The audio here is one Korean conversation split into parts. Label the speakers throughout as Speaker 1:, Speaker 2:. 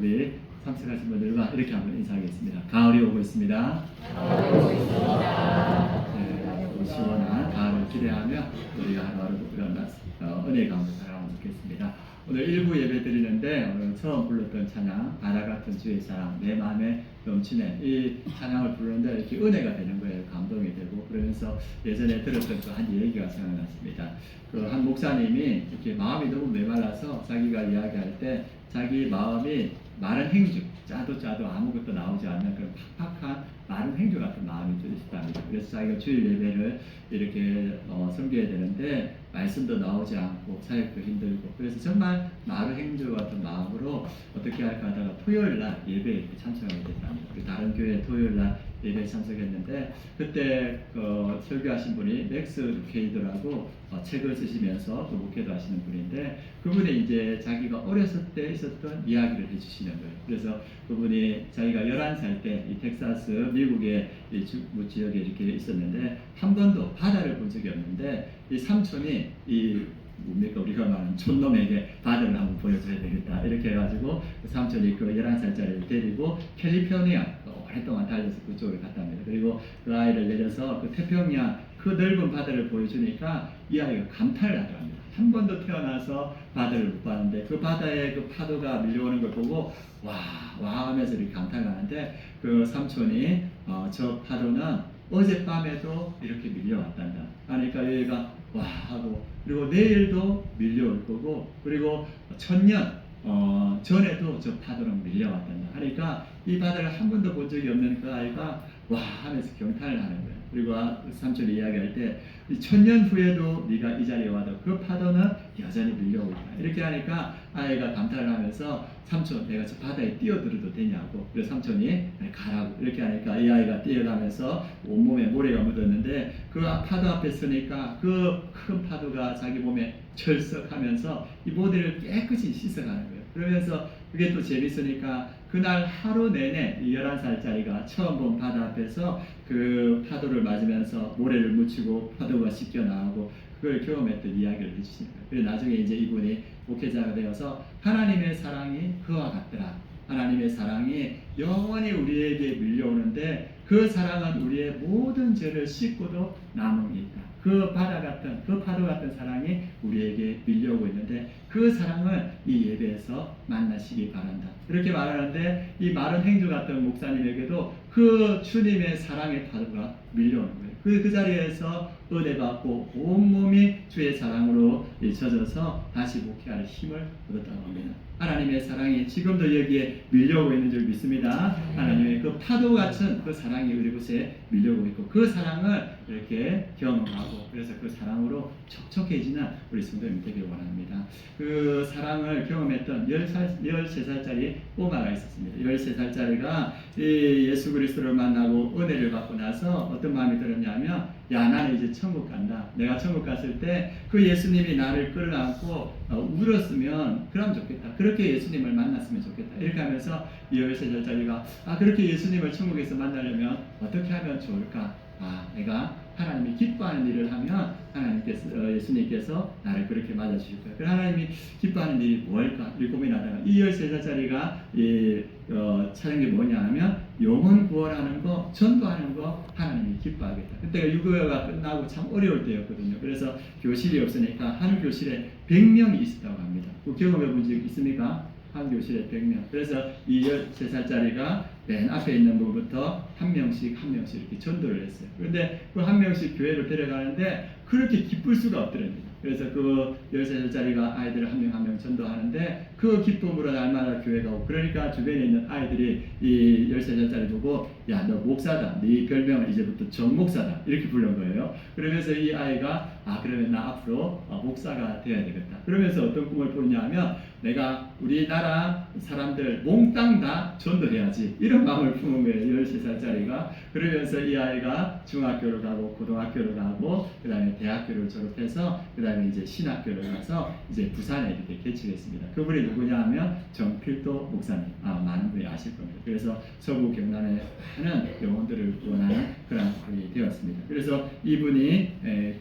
Speaker 1: 우리 참석하신 분들과 이렇게 한번 인사하겠습니다. 가을이 오고 있습니다. 네, 시원한 가을을 기대하며 우리가 하루하루 그런 은혜 가운데 살아가면 좋겠습니다. 오늘 일부 예배 드리는데 오늘 처음 불렀던 찬양 바다 같은 주의 사랑 내 마음에 넘치네 이 찬양을 부르는데 이렇게 은혜가 되는 거예요. 감동이 되고 그러면서 예전에 들었던 그 한 얘기가 생각났습니다. 그 한 목사님이 이렇게 마음이 너무 메말라서 자기가 이야기할 때 자기 마음이 마른 행주 짜도 아무것도 나오지 않는 그런 팍팍한 마른 행주 같은 마음이 들으셨답니다. 그래서 자기가 주일 예배를 이렇게 섬겨야 되는데 말씀도 나오지 않고 사역도 힘들고 그래서 정말 마른 행주 같은 마음으로 어떻게 할까 하다가 토요일날 예배에 이렇게 참석하게 됐답니다. 다른 교회 토요일날 예배에 참석했는데 그때 설교하신 분이 맥스 루케이드라고 책을 쓰시면서 또 목회도 하시는 분인데 그분이 이제 자기가 어렸을 때 있었던 이야기를 해주시는 거예요. 그래서 그분이 자기가 11살 때 이 텍사스 미국의 이 지역에 이렇게 있었는데 한 번도 바다를 본 적이 없는데 이 삼촌이 이 뭡니까 우리가 말하는 촌놈에게 바다를 한번 보여줘야 되겠다 이렇게 해가지고 그 삼촌이 그 11살짜리를 데리고 캘리포니아 오랫동안 달려서 그쪽을 갔답니다. 그리고 그 아이를 내려서 그 태평양 그 넓은 바다를 보여주니까 이 아이가 감탄을 하더랍니다. 한 번도 태어나서 바다를 못 봤는데 그 바다에 그 파도가 밀려오는 걸 보고 와 하면서 이렇게 감탄을 하는데 그 삼촌이 저 파도는 어젯밤에도 이렇게 밀려왔단다. 그러니까 얘가 와 하고 그리고 내일도 밀려올 거고 그리고 1000년 전에도 저 파도는 밀려왔단다. 하니까 이 바다를 한 번도 본 적이 없는 그 아이가 와 하면서 경탄을 하는 거예요. 그리고 삼촌이 이야기할 때 1000년 후에도 네가 이 자리에 와도 그 파도는 여전히 밀려오고 있다. 이렇게 하니까 아이가 감탄을 하면서 삼촌 내가 저 바다에 뛰어들어도 되냐고 그래서 삼촌이 가라고 이렇게 하니까 이 아이가 뛰어가면서 온몸에 모래가 묻었는데 그 파도 앞에 서니까 그 큰 파도가 자기 몸에 철썩하면서 이 모래를 깨끗이 씻어가는 거예요. 그러면서 그게 또 재밌으니까 그날 하루 내내 이 11살짜리가 처음 본 바다 앞에서 그 파도를 맞으면서 모래를 묻히고 파도가 씻겨 나오고 그걸 경험했던 이야기를 해주시는 거예요. 그래서 나중에 이제 이분이 목회자가 되어서 하나님의 사랑이 그와 같더라. 하나님의 사랑이 영원히 우리에게 밀려오는데 그 사랑은 우리의 모든 죄를 씻고도 남음이 있다. 그 바다 같은 그 파도 같은 사랑이 우리에게 밀려오고 있는데 그 사랑을 이 예배에서 만나시기 바란다. 이렇게 말하는데 이 마른 행주 같은 목사님에게도 그 주님의 사랑의 파도가 밀려오는 거예요. 그 자리에서 은혜 받고 온몸이 주의 사랑으로 젖어서 다시 목회할 힘을 얻었다고 합니다. 하나님의 사랑이 지금도 여기에 밀려오고 있는 줄 믿습니다. 하나님의 그 파도 같은 그 사랑이 우리 곳에 밀려오고 있고 그 사랑을 이렇게 경험하고 그래서 그 사랑으로 촉촉해지는 우리 성도님 되기를 원합니다. 그 사랑을 경험했던 13살짜리 꼬마가 있었습니다. 13살짜리가 예수 그리스도를 만나고 은혜를 받고 나서 어떤 마음이 들었냐면 야 나는 이제 천국 간다. 내가 천국 갔을 때 그 예수님이 나를 끌어안고 울었으면 그럼 좋겠다. 그렇게 예수님을 만났으면 좋겠다. 이렇게 하면서 이 13살짜리가 그렇게 예수님을 천국에서 만나려면 어떻게 하면 좋을까? 내가 하나님이 기뻐하는 일을 하면 예수님께서 나를 그렇게 맞아주실 거예요. 그럼 하나님이 기뻐하는 일이 뭘까? 이 고민하다가 이 13살짜리가 찾은 게 뭐냐 하면 영혼 구원하는 거, 전도하는 거 하나님이 기뻐하겠다. 그때가 6.25가 끝나고 참 어려울 때였거든요. 그래서 교실이 없으니까 한 교실에 100명이 있었다고 합니다. 그 경험해 본 적 있습니까? 한 교실에 100명. 그래서 이 13살짜리가 맨 앞에 있는 분부터 한 명씩 이렇게 전도를 했어요. 그런데 그 한 명씩 교회로 데려가는데 그렇게 기쁠 수가 없더랍니다. 그래서 그 13살짜리가 아이들을 한 명 전도하는데 그 기쁨으로 날마다 교회가 오고 그러니까 주변에 있는 아이들이 이 13살짜리 보고 야 너 목사다. 네 별명은 이제부터 정목사다. 이렇게 부른 거예요. 그러면서 이 아이가 그러면 나 앞으로 목사가 되어야 되겠다. 그러면서 어떤 꿈을 꾸냐 하면 내가 우리나라 사람들 몽땅 다 전도해야지. 이런 마음을 품은 거예요. 13살짜리가. 그러면서 이 아이가 중학교를 가고 고등학교를 가고 그 다음에 대학교를 졸업해서 그 다음에 이제 신학교를 가서 이제 부산에 이렇게 개척했습니다. 그분이 누구냐 하면 정필도 목사님, 많은 분이 아실 겁니다. 그래서 서부 경남에 많은 영혼들을 구원하는 그런 분이 되었습니다. 그래서 이분이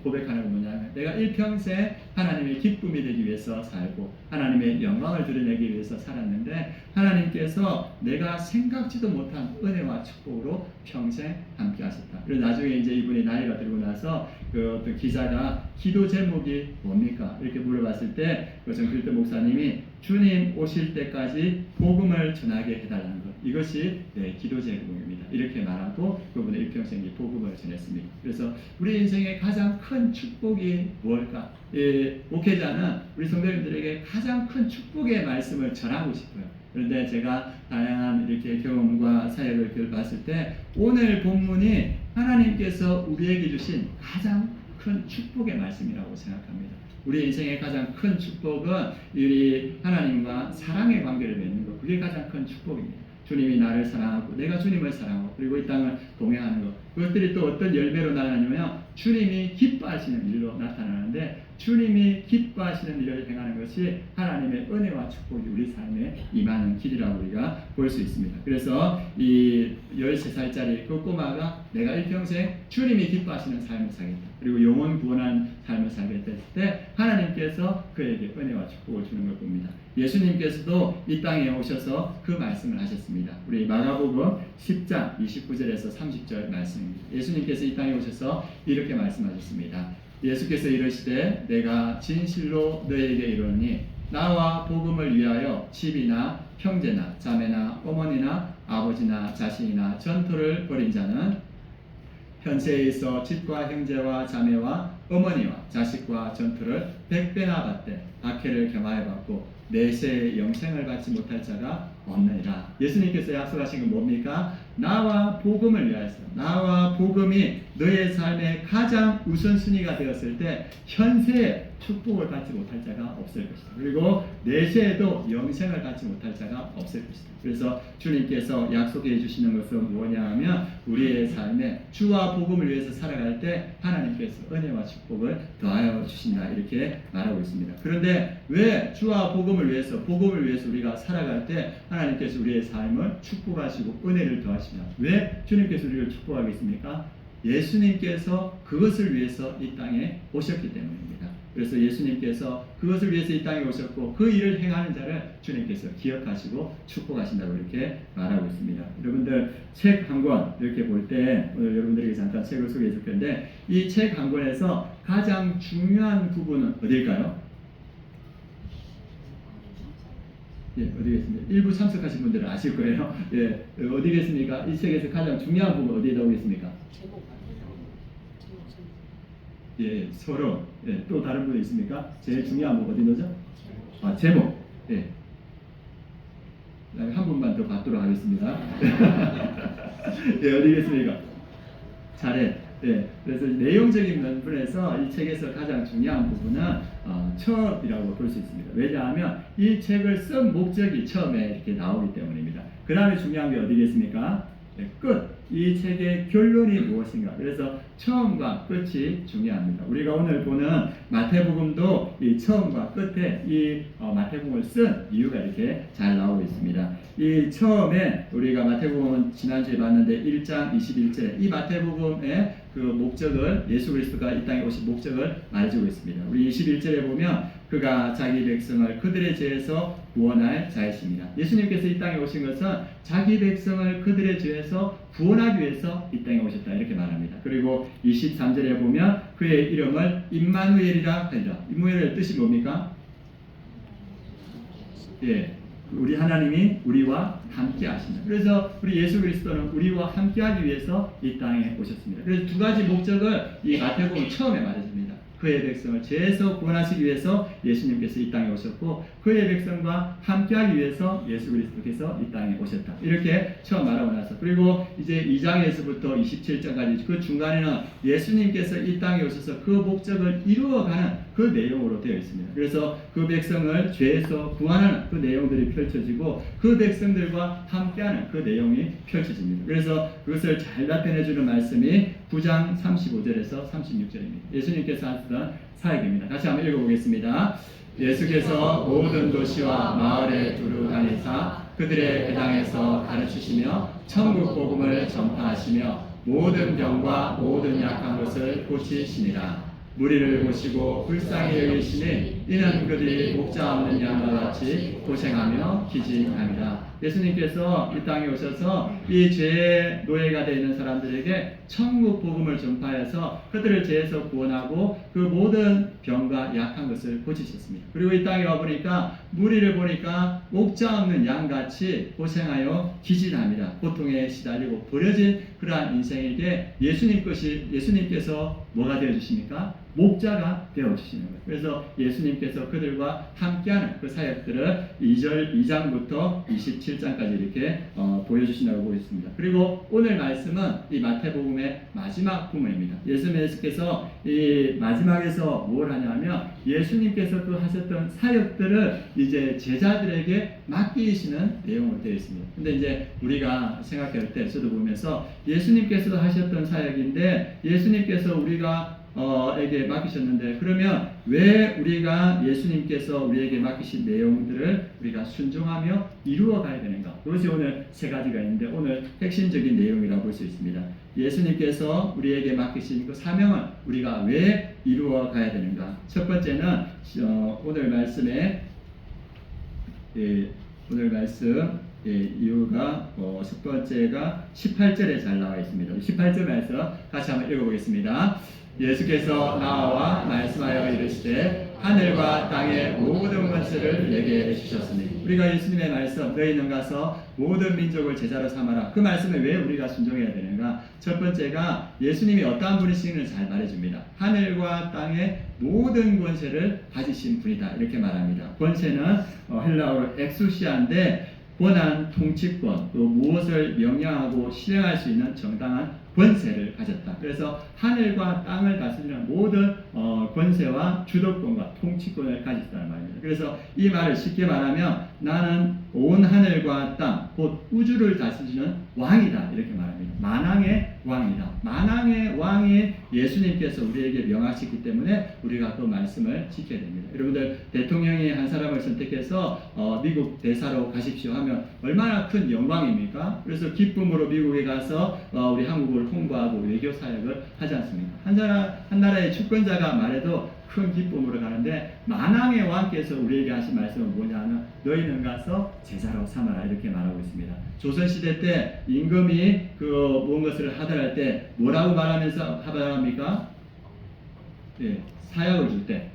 Speaker 1: 고백하는 건 뭐냐면 내가 일평생 하나님의 기쁨이 되기 위해서 살고 하나님의 영광을 드러내기 위해서 살았는데 하나님께서 내가 생각지도 못한 은혜와 축복으로 평생 함께 하셨다. 그래서 나중에 이제 이분이 나이가 들고 나서 그 어떤 기자가 기도 제목이 뭡니까? 이렇게 물어봤을 때 그 정필도 목사님이 주님 오실 때까지 복음을 전하게 해달라는 것. 이것이 기도 제목입니다. 이렇게 말하고 그분의 일평생이 복음을 전했습니다. 그래서 우리 인생의 가장 큰 축복이 무엇일까? 목회자는 우리 성도님들에게 가장 큰 축복의 말씀을 전하고 싶어요. 그런데 제가 다양한 이렇게 경험과 사역을 봤을 때 오늘 본문이 하나님께서 우리에게 주신 가장 큰 축복의 말씀이라고 생각합니다. 우리 인생의 가장 큰 축복은 우리 하나님과 사랑의 관계를 맺는 것. 그게 가장 큰 축복입니다. 주님이 나를 사랑하고 내가 주님을 사랑하고 그리고 이 땅을 동행하는 것. 그것들이 또 어떤 열매로 나타나냐면 주님이 기뻐하시는 일로 나타나는데 주님이 기뻐하시는 일을 행하는 것이 하나님의 은혜와 축복이 우리 삶에 임하는 길이라고 우리가 볼 수 있습니다. 그래서 이 13살짜리 그 꼬마가 내가 일평생 주님이 기뻐하시는 삶을 살겠다. 그리고 영혼 구원한 삶을 살겠다 했을 때 하나님께서 그에게 은혜와 축복을 주는 걸 봅니다. 예수님께서도 이 땅에 오셔서 그 말씀을 하셨습니다. 우리 마가복음 10장 29절에서 30절 말씀입니다. 예수님께서 이 땅에 오셔서 이렇게 말씀하셨습니다. 예수께서 이르시되 내가 진실로 너희에게 이르노니 나와 복음을 위하여 집이나 형제나 자매나 어머니나 아버지나 자신이나 전토를 벌인 자는 현세에 있어 집과 형제와 자매와 어머니와 자식과 전토를 100배나 받되 박해를 겸하여 받고 내세의 영생을 받지 못할 자가 없느니라. 예수님께서 약속하신 건 뭡니까? 나와 복음을 위하여서 나와 복음이 너의 삶의 가장 우선순위가 되었을 때 현세에 축복을 받지 못할 자가 없을 것이다. 그리고 내세에도 영생을 받지 못할 자가 없을 것이다. 그래서 주님께서 약속해 주시는 것은 뭐냐 하면 우리의 삶에 주와 복음을 위해서 살아갈 때 하나님께서 은혜와 축복을 더하여 주신다. 이렇게 말하고 있습니다. 그런데 왜 주와 복음을 위해서 우리가 살아갈 때 하나님께서 우리의 삶을 축복하시고 은혜를 더하시냐? 왜 주님께서 우리를 축복하겠습니까? 예수님께서 그것을 위해서 이 땅에 오셨기 때문입니다. 그래서 예수님께서 그것을 위해서 이 땅에 오셨고 그 일을 행하는 자를 주님께서 기억하시고 축복하신다고 이렇게 말하고 있습니다. 여러분들 책 한 권 이렇게 볼 때 오늘 여러분들에게 잠깐 책을 소개해 줄 건데 이 책 한 권에서 가장 중요한 부분은 어딜까요? 예, 어디겠습니까? 일부 참석하신 분들은 아실 거예요. 예, 어디겠습니까? 이 책에서 가장 중요한 부분 어디에 나오겠습니까? 예, 서로. 예, 또 다른 분이 있습니까? 제일 중요한 부분 어디 넣죠? 제목. 예. 한 분만 더 받도록 하겠습니다. 예, 어디겠습니까? 잘해. 예, 그래서 내용적인 면에서 이 책에서 가장 중요한 부분은 처음이라고 볼 수 있습니다. 왜냐하면 이 책을 쓴 목적이 처음에 이렇게 나오기 때문입니다. 그 다음에 중요한 게 어디겠습니까? 네, 끝. 이 책의 결론이 무엇인가. 그래서 처음과 끝이 중요합니다. 우리가 오늘 보는 마태복음도 이 처음과 끝에 이 마태복음을 쓴 이유가 이렇게 잘 나오고 있습니다. 이 처음에 우리가 마태복음은 지난주에 봤는데 1장 21절에 이 마태복음의 그 목적을 예수 그리스도가 이 땅에 오신 목적을 말해주고 있습니다. 우리 21절에 보면 그가 자기 백성을 그들의 죄에서 구원할 자이십니다. 예수님께서 이 땅에 오신 것은 자기 백성을 그들의 죄에서 구원하기 위해서 이 땅에 오셨다 이렇게 말합니다. 그리고 23절에 보면 그의 이름을 임마누엘이라 하리라. 임마누엘의 뜻이 뭡니까? 예, 우리 하나님이 우리와 함께 하신다. 그래서 우리 예수 그리스도는 우리와 함께 하기 위해서 이 땅에 오셨습니다. 그래서 두 가지 목적을 이 마태복음 처음에 말해줍니다. 그의 백성을 죄에서 구원하시기 위해서 예수님께서 이 땅에 오셨고 그의 백성과 함께하기 위해서 예수 그리스도께서 이 땅에 오셨다. 이렇게 처음 말하고 나서 그리고 이제 2장에서부터 27장까지 그 중간에는 예수님께서 이 땅에 오셔서 그 목적을 이루어가는 그 내용으로 되어 있습니다. 그래서 그 백성을 죄에서 구하는 그 내용들이 펼쳐지고 그 백성들과 함께하는 그 내용이 펼쳐집니다. 그래서 그것을 잘 나타내주는 말씀이 9장 35절에서 36절입니다. 예수님께서 하시던 사역입니다. 다시 한번 읽어보겠습니다. 예수께서 모든 도시와 마을에 두루 다니사 그들의 회당에서 가르치시며 천국 복음을 전파하시며 모든 병과 모든 약한 것을 고치시니라. 무리를 보시고 불쌍히 여기시니 이는 그들이 목자 없는 양과 같이 고생하며 기진합니다. 예수님께서 이 땅에 오셔서 이 죄의 노예가 되어 있는 사람들에게 천국 복음을 전파해서 그들을 죄에서 구원하고 그 모든 병과 약한 것을 고치셨습니다. 그리고 이 땅에 와보니까 무리를 보니까 목자 없는 양같이 고생하여 기진합니다. 고통에 시달리고 버려진 그러한 인생에게 예수님께서 뭐가 되어주십니까? 목자가 되어주시는 거예요. 그래서 예수님께서 그들과 함께하는 그 사역들을 2장부터 27장까지 이렇게 보여주신다고 보고 있습니다. 그리고 오늘 말씀은 이 마태복음의 마지막 부분입니다. 예수님께서 이 마지막에서 뭘 하냐면 예수님께서 그 하셨던 사역들을 이제 제자들에게 맡기시는 내용으로 되어 있습니다. 근데 이제 우리가 생각할 때 저도 보면서 예수님께서 하셨던 사역인데 예수님께서 에게 맡기셨는데 그러면 왜 우리가 예수님께서 우리에게 맡기신 내용들을 우리가 순종하며 이루어 가야 되는가? 그것이 오늘 세 가지가 있는데 오늘 핵심적인 내용이라고 볼 수 있습니다. 예수님께서 우리에게 맡기신 그 사명을 우리가 왜 이루어 가야 되는가? 첫 번째는 오늘 말씀에 이유가 첫 번째가 18절에 잘 나와 있습니다. 18절에서 같이 한번 읽어보겠습니다. 예수께서 나와 말씀하여 이르시되 하늘과 땅의 모든 권세를 내게 주셨으니 우리가 예수님의 말씀 너희는 가서 모든 민족을 제자로 삼아라. 그 말씀에 왜 우리가 순종해야 되는가? 첫 번째가 예수님이 어떠한 분이신지를 잘 말해줍니다. 하늘과 땅의 모든 권세를 가지신 분이다 이렇게 말합니다. 권세는 헬라어로 엑수시아인데 권한, 통치권, 또 무엇을 명령하고 실행할 수 있는 정당한 권세를 가졌다. 그래서 하늘과 땅을 다스리는 모든 권세와 주도권과 통치권을 가졌다는 말입니다. 그래서 이 말을 쉽게 말하면 나는 온 하늘과 땅, 곧 우주를 다스리는 왕이다 이렇게 말합니다. 만왕의 왕이다. 만왕의 왕이 예수님께서 우리에게 명하시기 때문에 우리가 그 말씀을 지켜야 됩니다. 여러분들 대통령이 한 사람을 선택해서 미국 대사로 가십시오 하면 얼마나 큰 영광입니까? 그래서 기쁨으로 미국에 가서 우리 한국을 홍보하고 외교 사역을 하지 않습니까? 한 나라의 주권자가 말해도 큰 기쁨으로 가는데 만왕의 왕께서 우리에게 하신 말씀은 뭐냐면 너희는 가서 제자로 삼아라 이렇게 말하고 있습니다. 조선시대 때 임금이 무엇을 하더할 때 뭐라고 말하면서 하더랍니까? 사약을 줄 때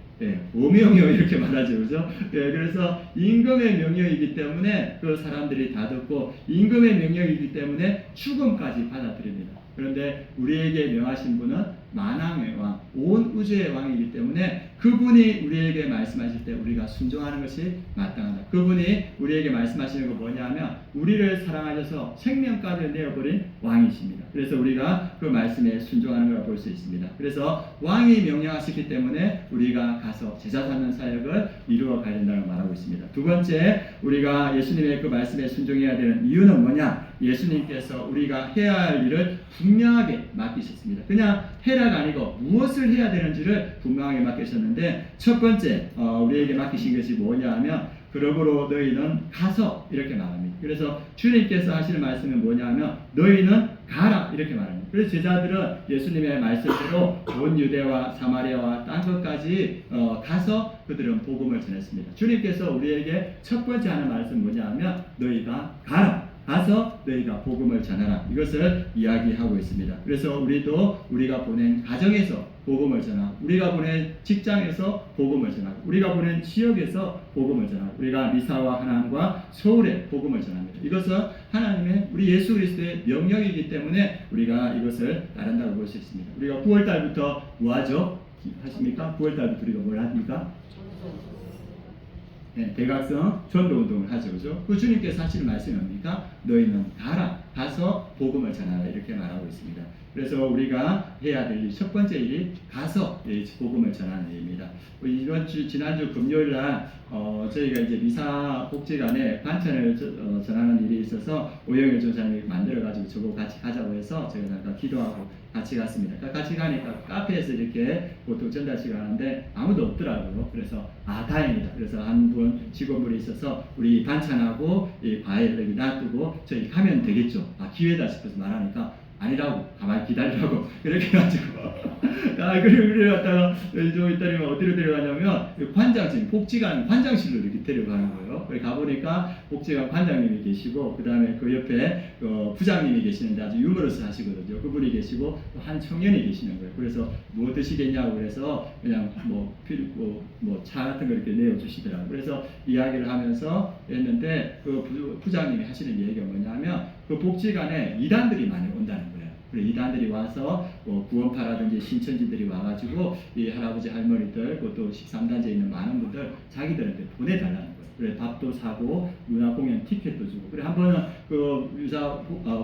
Speaker 1: 오명이요 이렇게 말하죠, 그죠? 그래서 임금의 명령이기 때문에 그 사람들이 다 듣고 임금의 명령이기 때문에 죽음까지 받아들입니다. 그런데 우리에게 명하신 분은 만왕의 왕, 온 우주의 왕이기 때문에 그분이 우리에게 말씀하실 때 우리가 순종하는 것이 마땅하다. 그분이 우리에게 말씀하시는 거 뭐냐면 우리를 사랑하셔서 생명까지 내어버린 왕이십니다. 그래서 우리가 그 말씀에 순종하는 걸 볼 수 있습니다. 그래서 왕이 명령하시기 때문에 우리가 가서 제자 삼는 사역을 이루어 가야 된다고 말하고 있습니다. 두 번째, 우리가 예수님의 그 말씀에 순종해야 되는 이유는 뭐냐? 예수님께서 우리가 해야 할 일을 분명하게 맡기셨습니다. 그냥 해라가 아니고 무엇을 해야 되는지를 분명하게 맡기셨는데 첫 번째 우리에게 맡기신 것이 뭐냐 하면 그러므로 너희는 가서 이렇게 말합니다. 그래서 주님께서 하시는 말씀은 뭐냐 하면 너희는 가라 이렇게 말합니다. 그래서 제자들은 예수님의 말씀대로 온 유대와 사마리아와 땅 끝까지 가서 그들은 복음을 전했습니다. 주님께서 우리에게 첫 번째 하는 말씀은 뭐냐 하면 너희가 가라. 가서 너희가 복음을 전하라. 이것을 이야기하고 있습니다. 그래서 우리가 보낸 가정에서 복음을 전하고 우리가 보낸 직장에서 복음을 전하고 우리가 보낸 지역에서 복음을 전하고 우리가 미사와 하나님과 서울에 복음을 전합니다. 이것은 하나님의 우리 예수 그리스도의 명령이기 때문에 우리가 이것을 따른다고 볼 수 있습니다. 우리가 9월달부터 뭐 하죠? 하십니까? 9월달부터 우리가 뭘 합니까? 대각성 전도 운동을 하죠. 그죠? 그 주님께서 하시는 말씀이 뭡니까? 너희는 가서 복음을 전하라 이렇게 말하고 있습니다. 그래서 우리가 해야 될 첫 번째 일이 가서 복음을 전하는 일입니다. 지난주 금요일 날 저희가 이제 미사 복지관에 반찬을 전하는 일이 있어서 오영일 전사님이 만들어가지고 저보고 같이 가자고 해서 저희가 잠깐 기도하고 같이 갔습니다. 그러니까 같이 가니까 카페에서 이렇게 보통 전달식을 하는데 아무도 없더라고요. 그래서 다행이다. 그래서 한 분 직원분이 있어서 우리 반찬하고 이 과일 여기 놔두고 저희 가면 되겠죠. 기회다 싶어서 말하니까 아니라고 가만히 기다리라고 이렇게 해가지고 그리고 갔다가 좀 있다니면 어디로 데려가냐면 관장실 복지관 관장실로 이렇게 데려가는 거예요. 거기 가보니까 복지관 관장님이 계시고 그 다음에 그 옆에 부장님이 계시는데 아주 유머러스 하시거든요. 그분이 계시고 또 한 청년이 계시는 거예요. 그래서 뭐 드시겠냐고 그래서 그냥 뭐 차 같은 거 이렇게 내어주시더라고요. 그래서 이야기를 하면서 했는데 그 부장님이 하시는 얘기가 뭐냐면 그 복지관에 이단들이 많이 온다는 거예요. 이단들이 와서 구원파라든지 신천지들이 와가지고 이 할아버지 할머니들 또 13단지에 있는 많은 분들 자기들한테 보내달라는 거예요. 그래 밥도 사고 문화공연 티켓도 주고 그래 한 번은 그 유사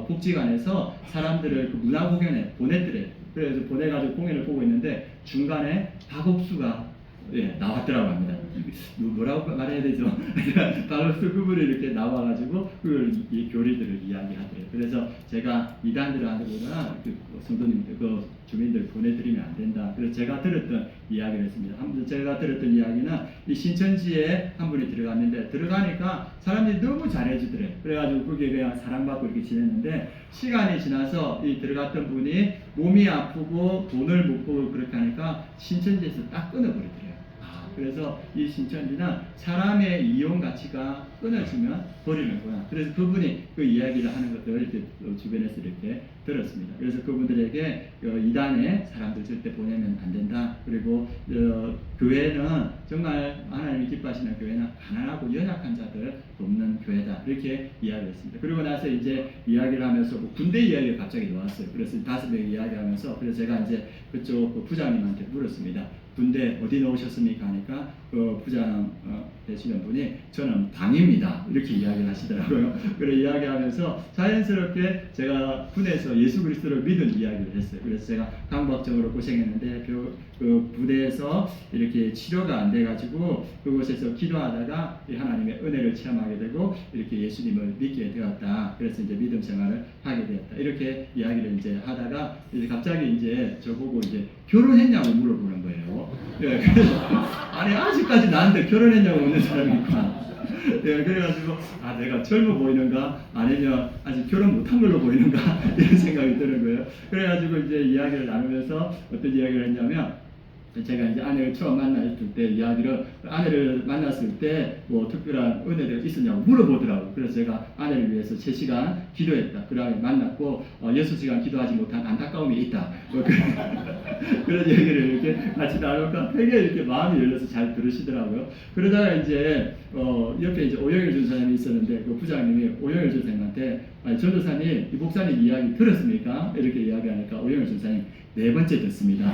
Speaker 1: 복지관에서 사람들을 그 문화공연에 보냈더래. 그래서 보내가지고 공연을 보고 있는데 중간에 박옥수가 나왔더라고 합니다. 뭐라고 말해야 되죠? 박옥수 그분이 이렇게 나와가지고 이 교리들을 이야기하더래요. 그래서 제가 이단들한테보다 성도님들, 주민들 보내드리면 안 된다. 그래서 제가 들었던 이야기를 했습니다. 제가 들었던 이야기는 이 신천지에 한 분이 들어갔는데 들어가니까 사람들이 너무 잘해주더래요. 그래가지고 그게 그냥 사랑받고 이렇게 지냈는데 시간이 지나서 이 들어갔던 분이 몸이 아프고 돈을 못 벌고 그렇게 하니까 신천지에서 딱 끊어버리더래요. 그래서 이 신천지는 사람의 이용 가치가 끊어지면 버리는 거야. 그래서 그분이 그 이야기를 하는 것들을 이렇게 주변에서 이렇게 들었습니다. 그래서 그분들에게 이단에 사람들 절대 보내면 안 된다. 그리고 교회는 정말 하나님이 기뻐하시는 교회는 가난하고 연약한 자들 돕는 교회다. 이렇게 이야기를 했습니다. 그리고 나서 이제 이야기를 하면서 군대 이야기가 갑자기 나왔어요. 그래서 5명이 이야기하면서 그래서 제가 이제 그쪽 부장님한테 물었습니다. 군대 어디 넣으셨습니까? 하니까 그 부장 되시는 분이 저는 방입니다. 이렇게 이야기를 하시더라고요. 그래 이야기하면서 자연스럽게 제가 군에서 예수 그리스도를 믿은 이야기를 했어요. 그래서 제가 강박증으로 고생했는데 그 부대에서 이렇게 치료가 안 돼가지고 그곳에서 기도하다가 하나님의 은혜를 체험하게 되고 이렇게 예수님을 믿게 되었다. 그래서 이제 믿음 생활을 하게 되었다. 이렇게 이야기를 이제 하다가 이제 갑자기 이제 저보고 이제 결혼했냐고 물어보는 거예요. 그래서 아니 아직까지 나한테 결혼했냐고 묻는 사람이 있구나. 그래가지고 내가 젊어 보이는가 아니면 아직 결혼 못한 걸로 보이는가 이런 생각이 드는 거예요. 그래가지고 이제 이야기를 나누면서 어떤 이야기를 했냐면 제가 이제 아내를 처음 만났을 때 이야기를 아내를 만났을 때 뭐 특별한 은혜가 있었냐고 물어보더라고요. 그래서 제가 아내를 위해서 3시간 기도했다. 그 다음에 만났고 6시간 기도하지 못한 안타까움이 있다. 그런 얘기를 이렇게 같이 나누니까 되게 이렇게 마음이 열려서 잘 들으시더라고요. 그러다가 이제 옆에 이제 오영일 전사님이 있었는데 그 부장님이 오영일 전사님한테 전도사님 이 목사님 이야기 들었습니까? 이렇게 이야기하니까 오영일 전사님 4번째 듣습니다.